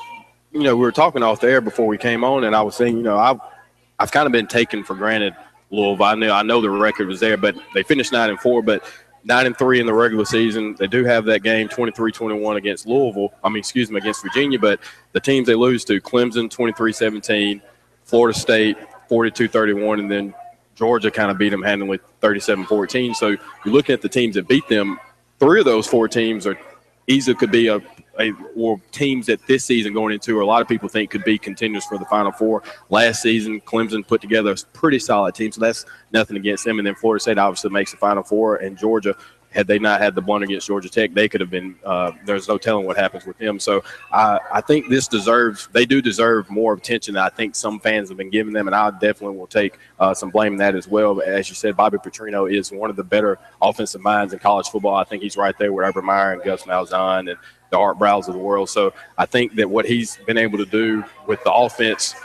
we were talking off the air before we came on, and I was saying, I've kind of been taken for granted Louisville. I know the record was there, but they finished 9-4, but 9-3 in the regular season. They do have that game 23-21 against against Virginia, but the teams they lose to, Clemson 23-17, Florida State 42-31, and then Georgia kind of beat them handily 37-14. So you're looking at the teams that beat them. 3 of those 4 teams are either could be or teams that this season going into, or a lot of people think could be contenders for the Final Four. Last season, Clemson put together a pretty solid team, so that's nothing against them. And then Florida State obviously makes the Final Four, and Georgia, had they not had the blunder against Georgia Tech, they could have been there's no telling what happens with them. So I think they do deserve more attention than I think some fans have been giving them, and I definitely will take some blame in that as well. But as you said, Bobby Petrino is one of the better offensive minds in college football. I think he's right there with Urban Meyer and Gus Malzahn and the Art Browns of the world. So I think that what he's been able to do with the offense,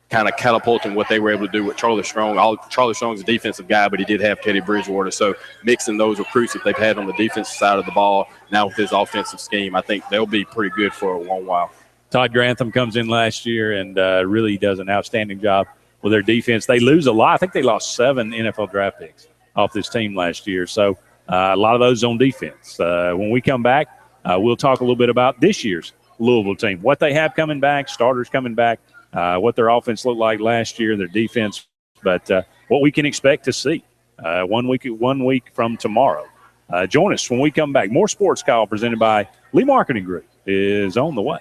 kind of catapulting what they were able to do with Charlie Strong. Charlie Strong's a defensive guy, but he did have Teddy Bridgewater. So mixing those recruits that they've had on the defensive side of the ball now with his offensive scheme, I think they'll be pretty good for a long while. Todd Grantham comes in last year and really does an outstanding job with their defense. They lose a lot. I think they lost 7 NFL draft picks off this team last year. So a lot of those on defense. When we come back, we'll talk a little bit about this year's Louisville team, what they have coming back, starters coming back, what their offense looked like last year, their defense, but what we can expect to see 1 week from tomorrow. Join us when we come back. More Sports Call presented by Lee Marketing Group is on the way.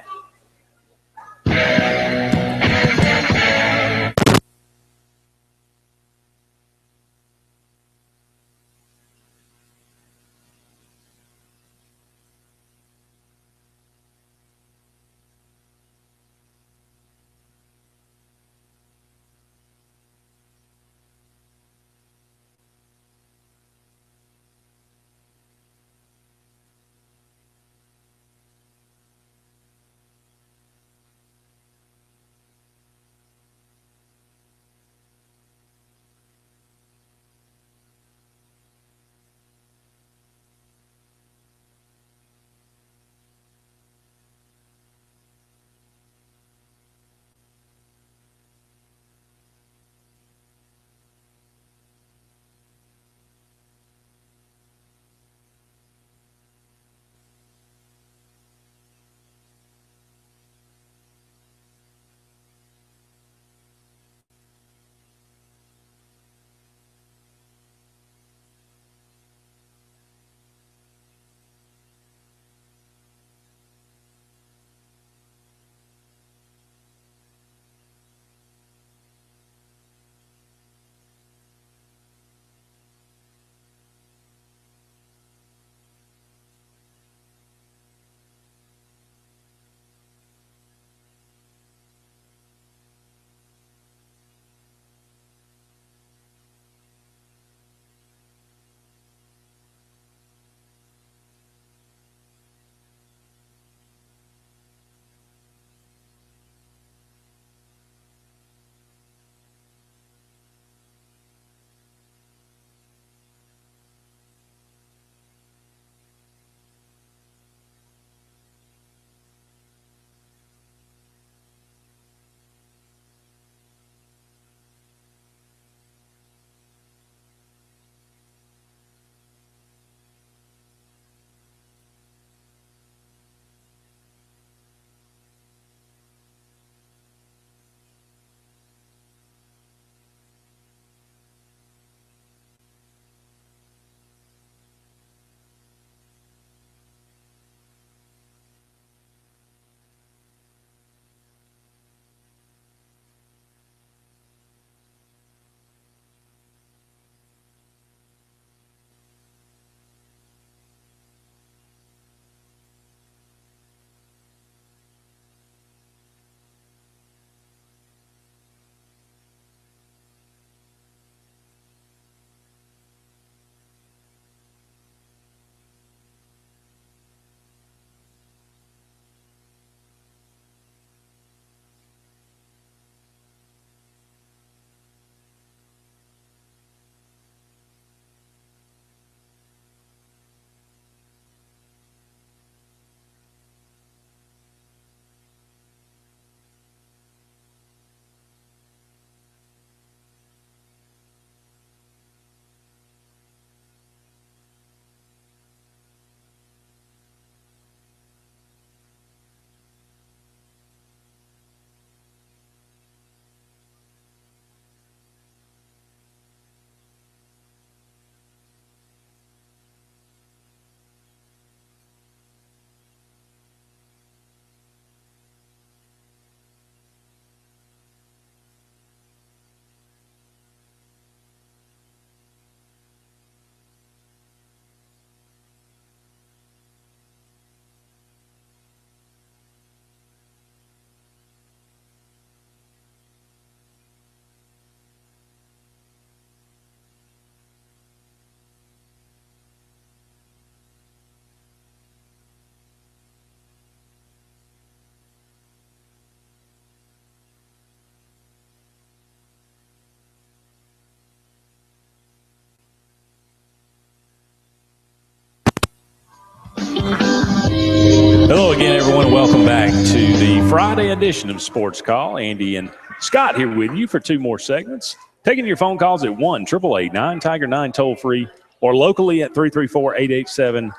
Hello again, everyone. Welcome back to the Friday edition of Sports Call. Andy and Scott here with you for two more segments. Taking your phone calls at 1-888-9-TIGER-9 toll-free or locally at 334-887-3401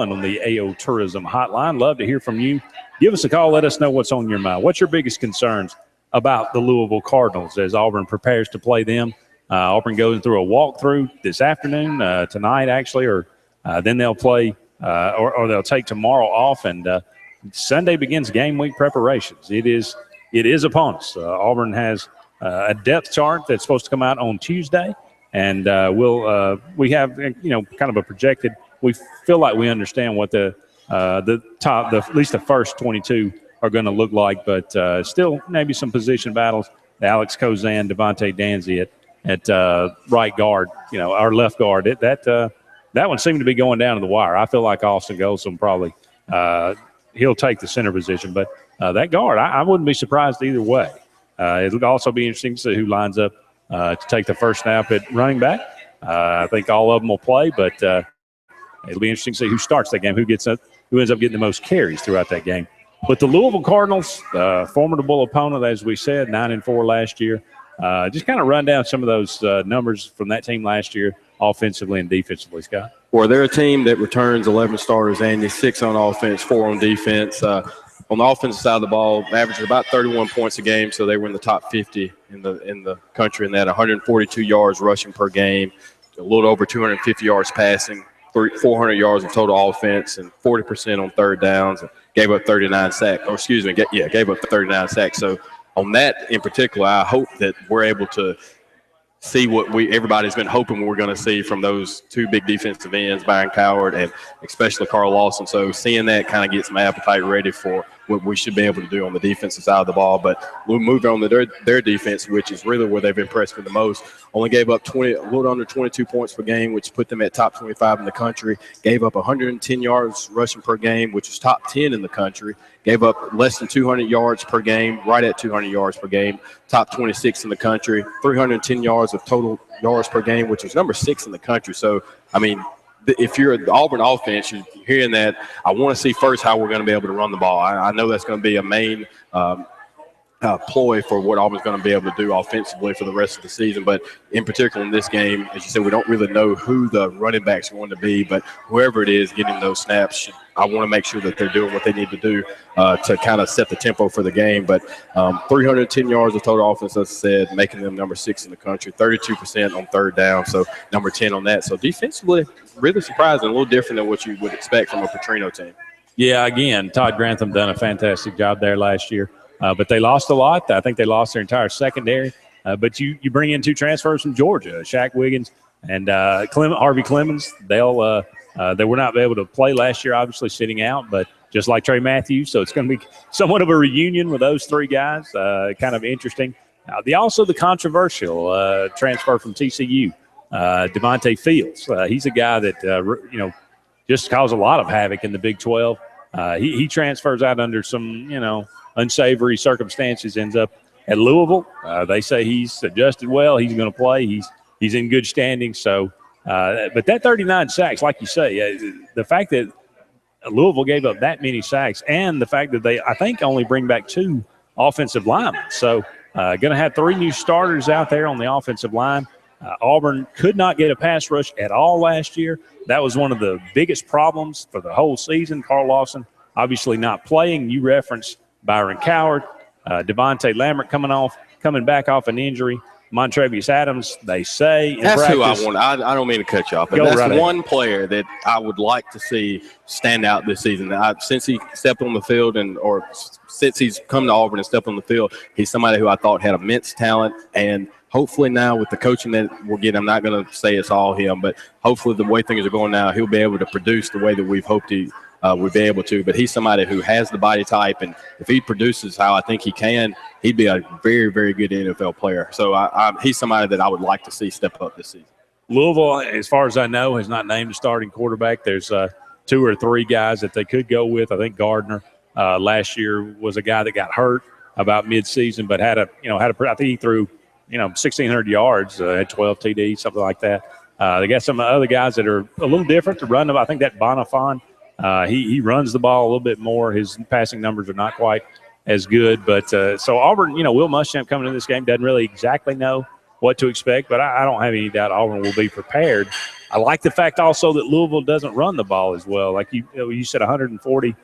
on the AO Tourism Hotline. Love to hear from you. Give us a call. Let us know what's on your mind. What's your biggest concerns about the Louisville Cardinals as Auburn prepares to play them? Auburn goes through a walkthrough this afternoon, tonight actually, or then they'll play or they'll take tomorrow off, and Sunday begins game week preparations. It is upon us. Auburn has a depth chart that's supposed to come out on Tuesday, and we have kind of a projected. We feel like we understand what the top, at least the first 22 are going to look like, but still maybe some position battles. Alex Kozan, Devontae Danzy at right guard, our left guard. That one seemed to be going down to the wire. I feel like Austin Golson probably he'll take the center position, but that guard, I wouldn't be surprised either way. It'll also be interesting to see who lines up to take the first snap at running back. I think all of them will play, but it'll be interesting to see who starts that game, who ends up getting the most carries throughout that game. But the Louisville Cardinals, formidable opponent, as we said, 9-4 last year. Just kind of run down some of those numbers from that team last year, offensively and defensively, Scott. Well, they're a team that returns 11 starters, Andy, 6 on offense, 4 on defense. On the offensive side of the ball, averaged about 31 points a game, so they were in the top 50 in the country in that. 142 yards rushing per game, a little over 250 yards passing, 400 yards of total offense, and 40% on third downs. Gave up 39 sacks. Gave up 39 sacks. So on that in particular, I hope that we're able to see what everybody's been hoping we're going to see from those two big defensive ends, Byron Coward and especially Carl Lawson. So seeing that kind of gets my appetite ready for what we should be able to do on the defensive side of the ball. But we'll move on to their defense, which is really where they've impressed me the most. Only gave up a little under 22 points per game, which put them at top 25 in the country. Gave up 110 yards rushing per game, which is top 10 in the country. Gave up less than 200 yards per game, right at 200 yards per game, top 26 in the country. 310 yards of total yards per game, which is number 6 in the country. So, I mean, if you're the Auburn offense, you're hearing that. I want to see first how we're going to be able to run the ball. I know that's going to be a main ploy for what Auburn's going to be able to do offensively for the rest of the season. But in particular in this game, as you said, we don't really know who the running backs are going to be, but whoever it is getting those snaps, I want to make sure that they're doing what they need to do to kind of set the tempo for the game. But 310 yards of total offense, as I said, making them number 6 in the country, 32% on third down, so number 10 on that. So defensively, really surprising, a little different than what you would expect from a Petrino team. Yeah, again, Todd Grantham done a fantastic job there last year. But they lost a lot. I think they lost their entire secondary. But you bring in 2 transfers from Georgia, Shaq Wiggins and Harvey Clemens. They were not able to play last year, obviously sitting out, but just like Trey Matthews. So it's going to be somewhat of a reunion with those 3 guys. Kind of interesting. The controversial transfer from TCU, Devontae Fields. He's a guy that, just caused a lot of havoc in the Big 12. He transfers out under some, unsavory circumstances, ends up at Louisville. They say he's adjusted well. He's going to play. He's in good standing. So, but that 39 sacks, like you say, the fact that Louisville gave up that many sacks and the fact that they, I think, only bring back 2 offensive linemen. So, going to have 3 new starters out there on the offensive line. Auburn could not get a pass rush at all last year. That was one of the biggest problems for the whole season. Carl Lawson obviously not playing. You referenced Byron Coward, Devontae Lambert coming back off an injury. Montrevious Adams, they say. That's practice, who I want. I don't mean to cut you off, but that's one player that I would like to see stand out this season. Since he stepped on the field since he's come to Auburn and stepped on the field, he's somebody who I thought had immense talent. And hopefully now with the coaching that we'll get, I'm not going to say it's all him, but hopefully the way things are going now, he'll be able to produce the way that we've hoped he would be able to. But he's somebody who has the body type, and if he produces how I think he can, he'd be a very, very good NFL player. So he's somebody that I would like to see step up this season. Louisville, as far as I know, has not named a starting quarterback. There's 2 or 3 guys that they could go with. I think Gardner last year was a guy that got hurt about midseason, but I think he threw 1,600 yards, had 12 TDs, something like that. They got some other guys that are a little different to run them. I think that Bonifant He runs the ball a little bit more. His passing numbers are not quite as good. But so Auburn, Will Muschamp coming into this game doesn't really exactly know what to expect, but I don't have any doubt Auburn will be prepared. I like the fact also that Louisville doesn't run the ball as well. Like you said, 140,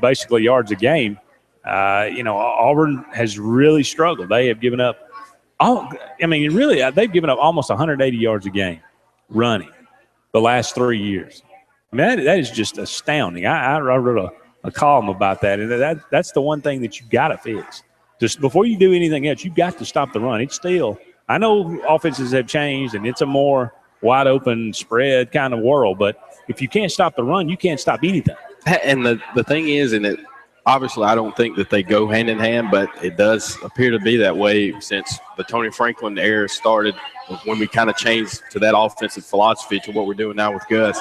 basically yards a game. Auburn has really struggled. They have given up they've given up almost 180 yards a game running the last 3 years. I mean, that is just astounding. I wrote a column about that, and that's the one thing that you got to fix. Just before you do anything else, you got to stop the run. It's still, I know offenses have changed, and it's a more wide open spread kind of world, but if you can't stop the run, you can't stop anything. And the thing is, and obviously I don't think that they go hand in hand, but it does appear to be that way since the Tony Franklin era started, when we kind of changed to that offensive philosophy to what we're doing now with Gus.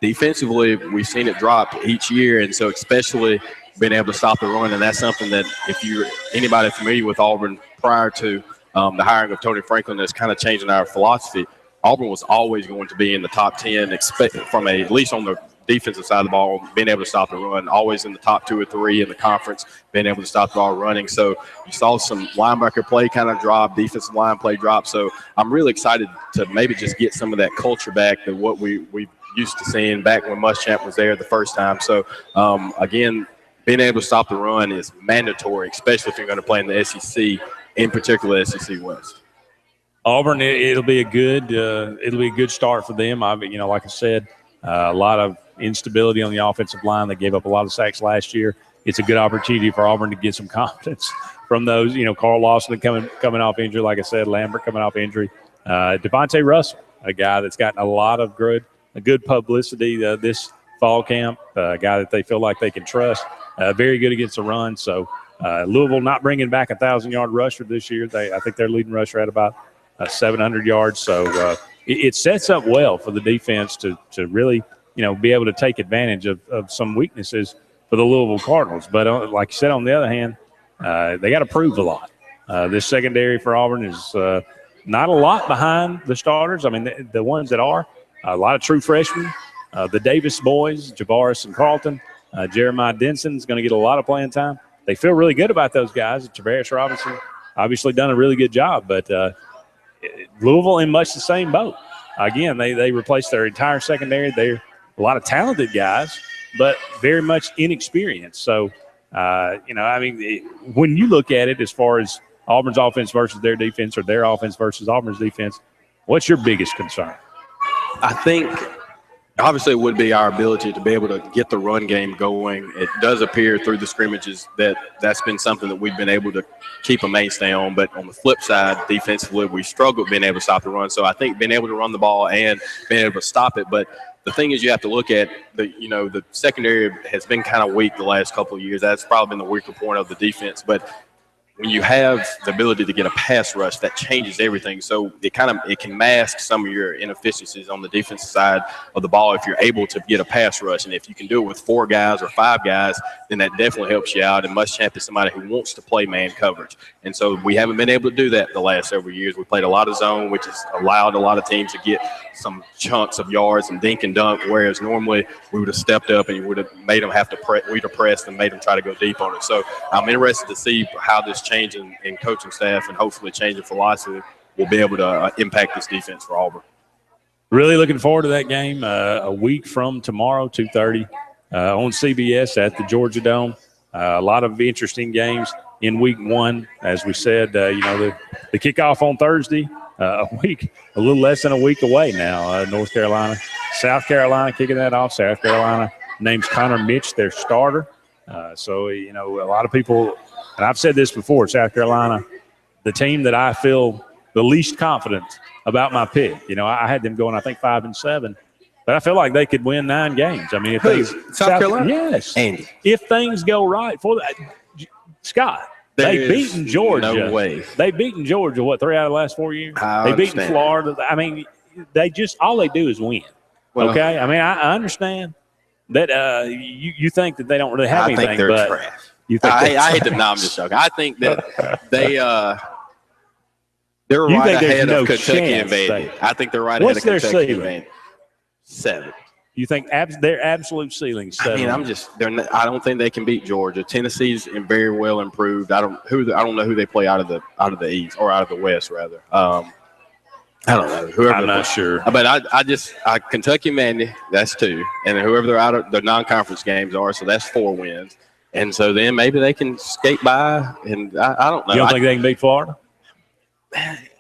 Defensively, we've seen it drop each year, and so especially being able to stop the run, and that's something that if you're anybody familiar with Auburn prior to the hiring of Tony Franklin, that's kind of changing our philosophy. Auburn was always going to be in the top 10, at least on the defensive side of the ball, being able to stop the run, always in the top 2 or 3 in the conference, being able to stop the ball running. So you saw some linebacker play kind of drop, defensive line play drop. So I'm really excited to maybe just get some of that culture back to what we used to seeing back when Muschamp was there the first time. So, again, being able to stop the run is mandatory, especially if you're going to play in the SEC, in particular SEC West. Auburn, it'll be a good start for them. Like I said, a lot of instability on the offensive line. They gave up a lot of sacks last year. It's a good opportunity for Auburn to get some confidence from those. Carl Lawson coming off injury, like I said, Lambert coming off injury. Devontae Russell, a guy that's gotten a lot of good publicity this fall camp, a guy that they feel like they can trust. Very good against the run. So Louisville not bringing back a 1,000-yard rusher this year. I think their leading rusher at about 700 yards. So it sets up well for the defense to really, be able to take advantage of some weaknesses for the Louisville Cardinals. But like you said, on the other hand, they got to prove a lot. This secondary for Auburn is not a lot behind the starters. I mean, the ones that are, a lot of true freshmen. The Davis boys, Javaris and Carlton, Jeremiah Denson's going to get a lot of playing time. They feel really good about those guys. Travaris Robinson obviously done a really good job, but Louisville in much the same boat. Again, they replaced their entire secondary. They're a lot of talented guys, but very much inexperienced. So, when you look at it as far as Auburn's offense versus their defense or their offense versus Auburn's defense, what's your biggest concern? I think obviously it would be our ability to be able to get the run game going. It does appear through the scrimmages that's been something that we've been able to keep a mainstay on. But on the flip side, defensively, we struggle being able to stop the run. So I think being able to run the ball and being able to stop it. But the thing is, you have to look at the secondary has been kind of weak the last couple of years. That's probably been the weaker point of the defense. But when you have the ability to get a pass rush, that changes everything. So it can mask some of your inefficiencies on the defensive side of the ball if you're able to get a pass rush. And if you can do it with 4 guys or 5 guys, then that definitely helps you out. And Muschamp is somebody who wants to play man coverage. And so we haven't been able to do that the last several years. We played a lot of zone, which has allowed a lot of teams to get some chunks of yards and dink and dunk, whereas normally we would have stepped up and you would have made them have to we'd have pressed and made them try to go deep on it. So I'm interested to see how this change in coaching staff and hopefully changing philosophy will be able to impact this defense for Auburn. Really looking forward to that game a week from tomorrow, 2:30 on CBS at the Georgia Dome. A lot of interesting games in week 1. As we said, the kickoff on Thursday, a little less than a week away now. North Carolina, South Carolina kicking that off. South Carolina names Connor Mitch their starter. So, a lot of people, and I've said this before, South Carolina, the team that I feel the least confident about my pick. I had them going, I think, 5-7, but I feel like they could win 9 games. I mean, if South Carolina? Yes. Andy. If things go right for Scott. They've beaten Georgia. No way. They've beaten Georgia, 3 out of the last 4 years? They've beaten Florida. I mean, all they do is win. Well, okay? I mean, I understand that you think that they don't really have anything. I think they're trash. I hate them. No, I'm just joking. I think that they're right ahead of Kentucky and Vandy. I think they're right ahead of Kentucky and Vandy. 7. You think their absolute ceiling? I mean, I don't think they can beat Georgia. Tennessee's very well improved. I don't know who they play out of the East or out of the West rather. I don't know. Whoever I'm not sure. But Kentucky, man, that's 2, and whoever they're out of the non-conference games are, so that's 4 wins. And so then maybe they can skate by. And I don't know. You don't think they can beat Florida?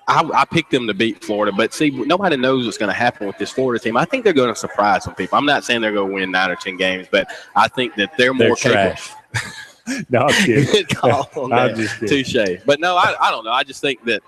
I picked them to beat Florida, but see, nobody knows what's going to happen with this Florida team. I think they're going to surprise some people. I'm not saying they're going to win 9 or 10 games, but I think that they're more trash. No, I'm kidding. I'm just kidding. Touche. But no, I don't know. I just think that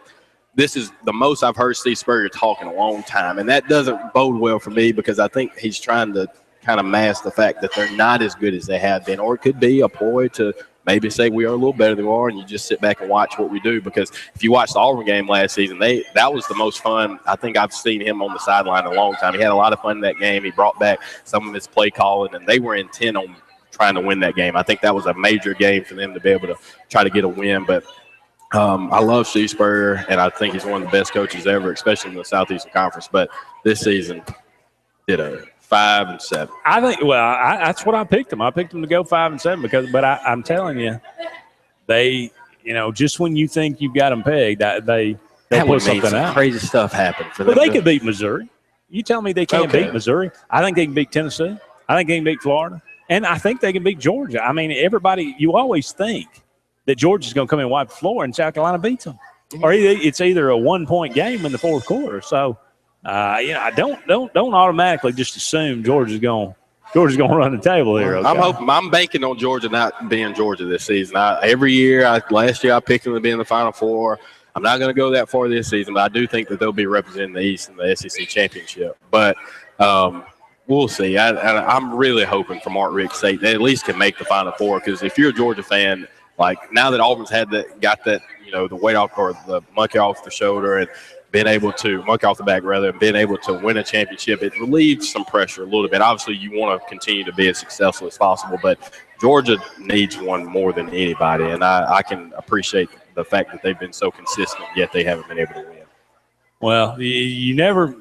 this is the most I've heard Steve Spurrier talk in a long time, and that doesn't bode well for me because I think he's trying to kind of mask the fact that they're not as good as they have been, or it could be a ploy to maybe say we are a little better than we are, and you just sit back and watch what we do. Because if you watched the Auburn game last season, that was the most fun I think I've seen him on the sideline in a long time. He had a lot of fun in that game. He brought back some of his play calling, and they were intent on trying to win that game. I think that was a major game for them to be able to try to get a win. But I love Steve Spurrier, and I think he's one of the best coaches ever, especially in the Southeastern Conference. But this season, 5-7. I think. Well, that's what I picked them. I picked them to go 5-7 but I'm telling you, they, just when you think you've got them pegged, they'll put something out. Crazy stuff happened for them. Well, they could beat Missouri. You tell me they can't beat Missouri? I think they can beat Tennessee. I think they can beat Florida, and I think they can beat Georgia. I mean, everybody. You always think that Georgia's going to come in and wipe the floor, and South Carolina beats them, or it's either a 1-point game in the fourth quarter. So. I don't automatically just assume Georgia's going to run the table here. Okay? I'm banking on Georgia not being Georgia this season. Last year I picked them to be in the Final Four. I'm not going to go that far this season, but I do think that they'll be representing the East in the SEC championship. But we'll see. I'm really hoping for Mark Richt's sake they at least can make the Final Four, because if you're a Georgia fan, like now that Auburn's got that the weight off or the monkey off the shoulder and being able to monkey off the back rather, and being able to win a championship, it relieves some pressure a little bit. Obviously, you want to continue to be as successful as possible, but Georgia needs one more than anybody, and I can appreciate the fact that they've been so consistent, yet they haven't been able to win. Well, you never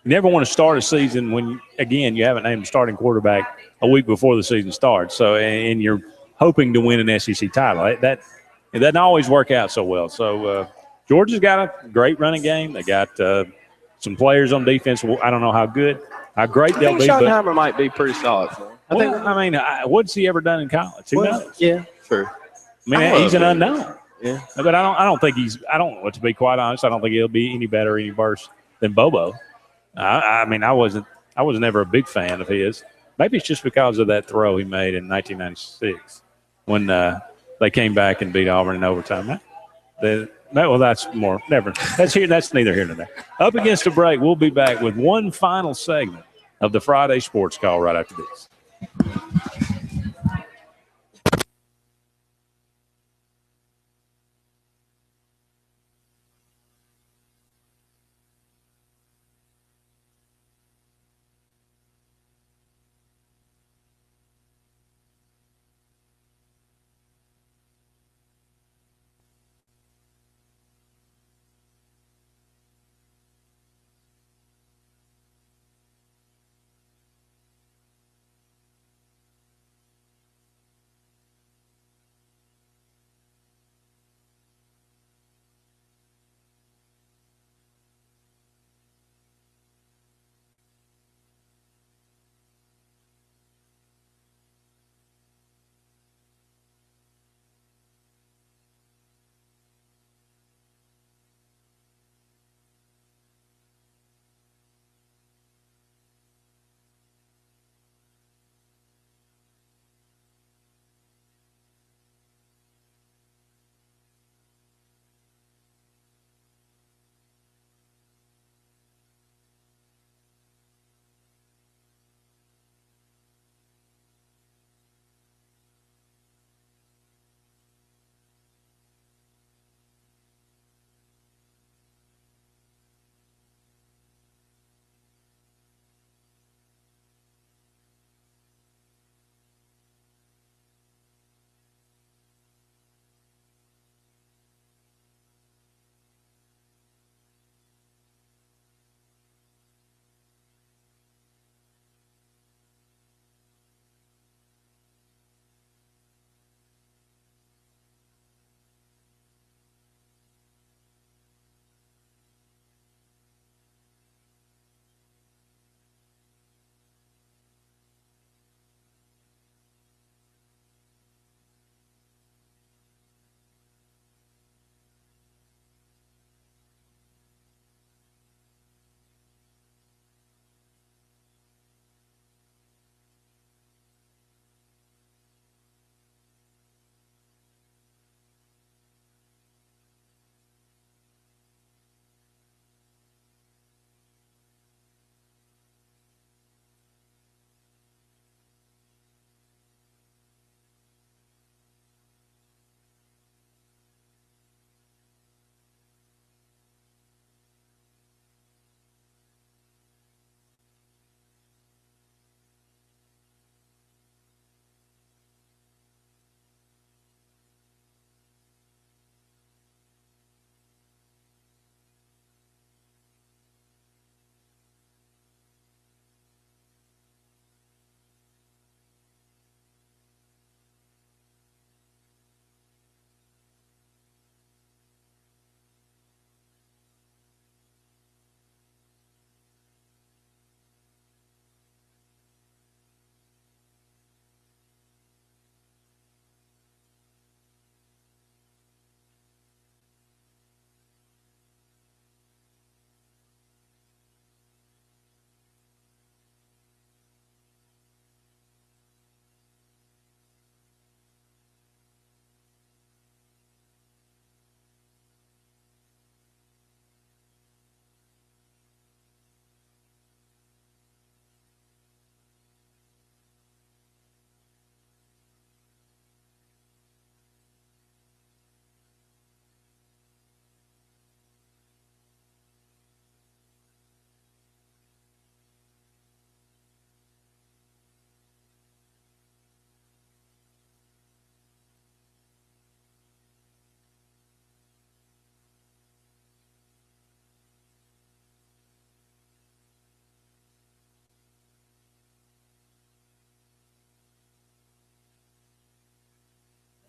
want to start a season when, you haven't named a starting quarterback a week before the season starts. So, and you're hoping to win an SEC title. That doesn't always work out so well. So, Georgia's got a great running game. They got some players on defense. I don't know how great they'll be. Schottenheimer might be pretty solid for him. What's he ever done in college? Who knows? Yeah, sure. He's an unknown. Yeah, but I don't think to be quite honest, I don't think he'll be any better or any worse than Bobo. I was never a big fan of his. Maybe it's just because of that throw he made in 1996 when they came back and beat Auburn in overtime. That's neither here nor there. Up against a break, we'll be back with one final segment of the Friday Sports Call right after this.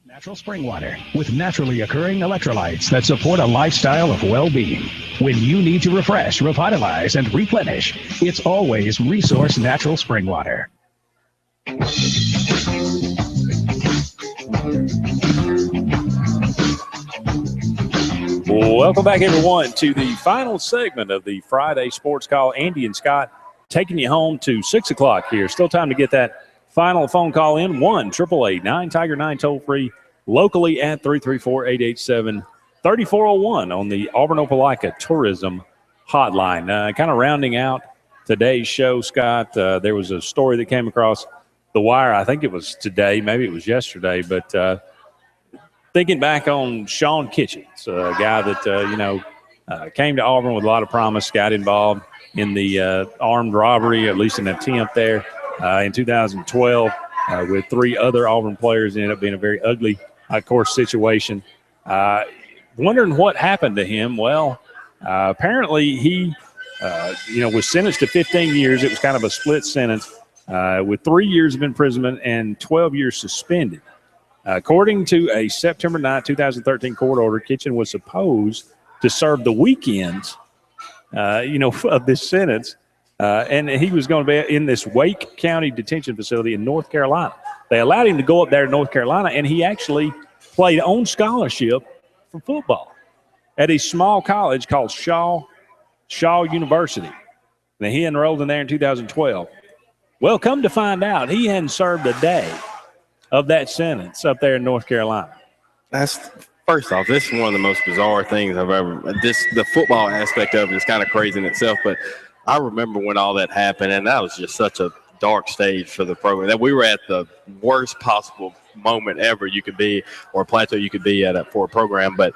Natural spring water with naturally occurring electrolytes that support a lifestyle of well-being. When you need to refresh, revitalize, and replenish, it's always Resource Natural Spring Water. Welcome back, everyone, to the final segment of the Friday Sports Call. Andy and Scott taking you home to 6 o'clock here. Still time to get that final phone call in. 1-888-9-TIGER-9 toll-free locally at 334-887-3401 on the Auburn Opelika Tourism Hotline. Kind of rounding out today's show, Scott, there was a story that came across the wire. I think it was today, maybe it was yesterday, but thinking back on Sean Kitchens, a guy that, came to Auburn with a lot of promise, got involved in the armed robbery, at least an attempt there in 2012 with 3 other Auburn players. It ended up being a very ugly, course situation. Wondering what happened to him. Well, apparently he, was sentenced to 15 years. It was kind of a split sentence with 3 years of imprisonment and 12 years suspended. According to a September 9, 2013 court order, Kitchen was supposed to serve the weekends, of this sentence, and he was going to be in this Wake County detention facility in North Carolina. They allowed him to go up there to North Carolina, and he actually played on scholarship for football at a small college called Shaw University. Now, he enrolled in there in 2012. Well, come to find out, he hadn't served a day of that sentence up there in North Carolina. First off, this is one of the most bizarre things I've ever. The football aspect of it is kind of crazy in itself, but I remember when all that happened, and that was just such a dark stage for the program. That we were at the worst possible moment ever you could be, or plateau you could be at for a program. But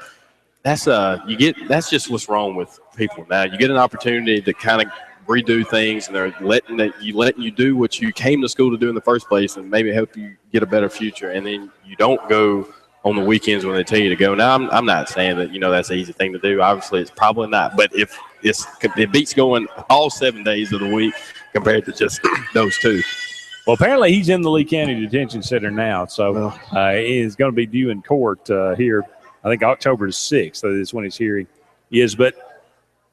that's just what's wrong with people now. You get an opportunity to kind of redo things, and they're letting you do what you came to school to do in the first place, and maybe help you get a better future. And then you don't go on the weekends when they tell you to go. Now, I'm not saying that that's an easy thing to do. Obviously, it's probably not. But if it beats going all 7 days of the week compared to just those 2. Well, apparently he's in the Lee County Detention Center now, so he is going to be due in court here. I think October 6th. So that's when his hearing is. But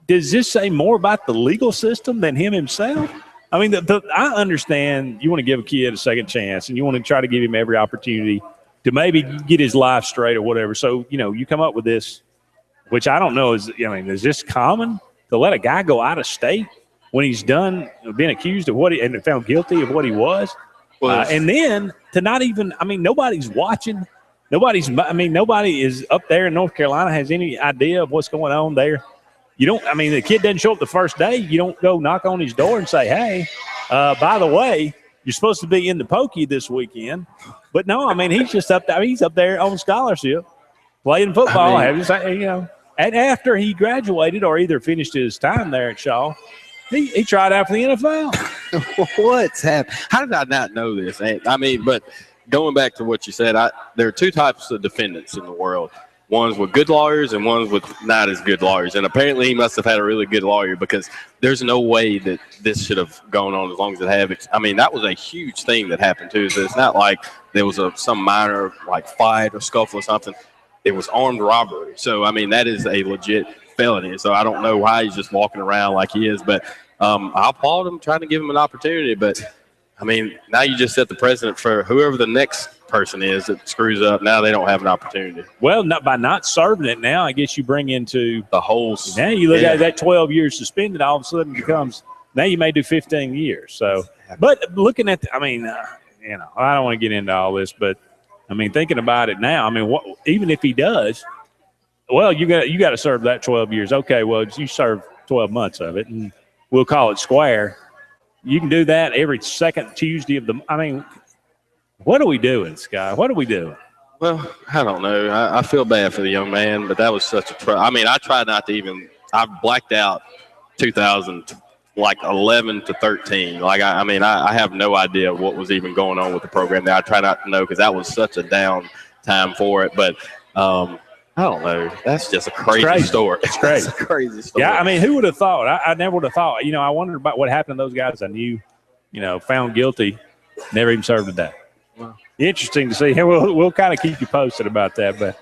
does this say more about the legal system than him himself? I mean, I understand you want to give a kid a second chance, and you want to try to give him every opportunity to maybe get his life straight or whatever. So, you come up with this, which I don't know is this common to let a guy go out of state when he's done being accused of and found guilty of what he was? And then to not even, nobody's watching. Nobody is up there in North Carolina has any idea of what's going on there. You don't, the kid doesn't show up the first day. You don't go knock on his door and say, hey, by the way, you're supposed to be in the pokey this weekend. But no, he's just up there. He's up there on scholarship, playing football. And after he graduated or either finished his time there at Shaw, he tried out for the NFL. What's happened? How did I not know this? But going back to what you said, there are 2 types of defendants in the world. Ones with good lawyers and ones with not as good lawyers. And apparently he must have had a really good lawyer, because there's no way that this should have gone on as long as it have. That was a huge thing that happened too. So it's not like there was some minor fight or scuffle or something. It was armed robbery. So, that is a legit felony. So I don't know why he's just walking around like he is. But I applaud him trying to give him an opportunity. But, now you just set the precedent for whoever the next person is that screws up. Now they don't have an opportunity. Well, by not serving it now, I guess you bring into the whole. Now you look at that 12 years suspended, all of a sudden becomes now you may do 15 years. So, but looking at, I don't want to get into all this, but thinking about it now, even if he does, well, you got to serve that 12 years. Okay, well, you serve 12 months of it, and we'll call it square. You can do that every second Tuesday of the. What are we doing, Sky? What are we doing? Well, I don't know. I feel bad for the young man, but that was such a I tried not to even – I blacked out 2011 to 13. I have no idea what was even going on with the program there. I try not to know because that was such a down time for it. But I don't know. That's just a crazy story. It's crazy. It's a crazy story. Yeah, who would have thought? I never would have thought. I wondered about what happened to those guys I knew, found guilty, never even served a day. interesting to see. We'll kind of keep you posted about that. But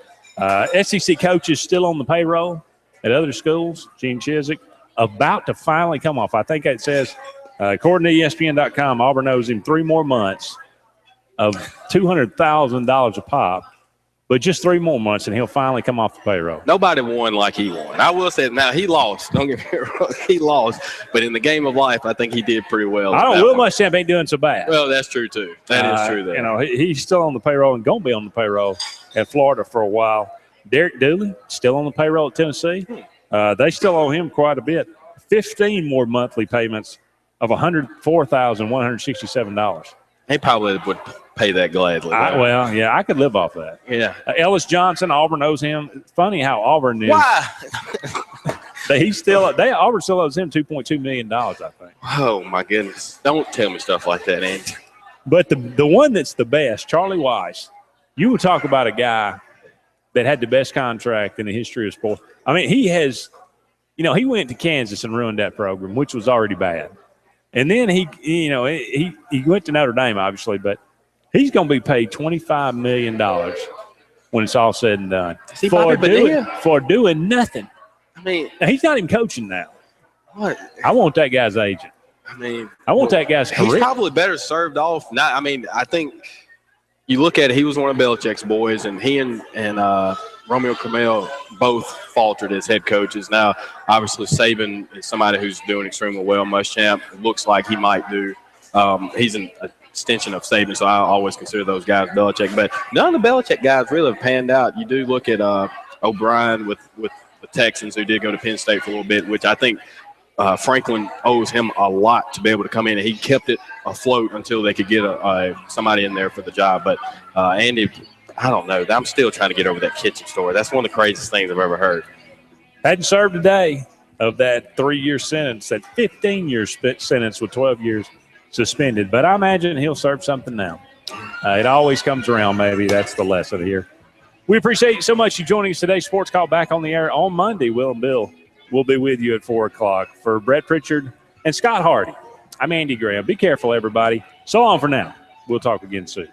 SEC coaches still on the payroll at other schools. Gene Chizik about to finally come off. I think it says, according to ESPN.com, Auburn owes him 3 more months of $200,000 a pop. But just 3 more months, and he'll finally come off the payroll. Nobody won like he won. I will say, now he lost. Don't get me wrong, he lost. But in the game of life, I think he did pretty well. Will Muschamp ain't doing so bad. Well, that's true too. That is true. Though. You know, he's still on the payroll and going to be on the payroll at Florida for a while. Derek Dooley still on the payroll at Tennessee. They still owe him quite a bit. 15 more monthly payments of $104,167. He probably would pay that gladly. I could live off that. Yeah. Ellis Johnson, Auburn owes him. It's funny how Auburn is. Why? Auburn still owes him $2.2 million, I think. Oh, my goodness. Don't tell me stuff like that, Andy. But the one that's the best, Charlie Weiss, you would talk about a guy that had the best contract in the history of sports. I mean, he has, he went to Kansas and ruined that program, which was already bad. And then he went to Notre Dame, obviously, but he's going to be paid $25 million when it's all said and done for doing nothing. I mean, now, he's not even coaching now. What? I want that guy's agent. I want that guy's career. He's probably better served off. I think you look at it, he was one of Belichick's boys, and he and Romeo Crennel both faltered as head coaches. Now, obviously, Saban is somebody who's doing extremely well. Muschamp looks like he might do. He's an extension of Saban, so I always consider those guys Belichick. But none of the Belichick guys really have panned out. You do look at O'Brien with the Texans, who did go to Penn State for a little bit, which I think Franklin owes him a lot to be able to come in, and he kept it afloat until they could get somebody in there for the job. But Andy, I don't know. I'm still trying to get over that kitchen story. That's one of the craziest things I've ever heard. Hadn't served a day of that 3-year sentence, that 15-year sentence with 12 years suspended. But I imagine he'll serve something now. It always comes around, maybe. That's the lesson here. We appreciate you so much you joining us today. Sports Call back on the air on Monday. Will and Bill will be with you at 4 o'clock. For Brett Pritchard and Scott Hardy, I'm Andy Graham. Be careful, everybody. So long for now. We'll talk again soon.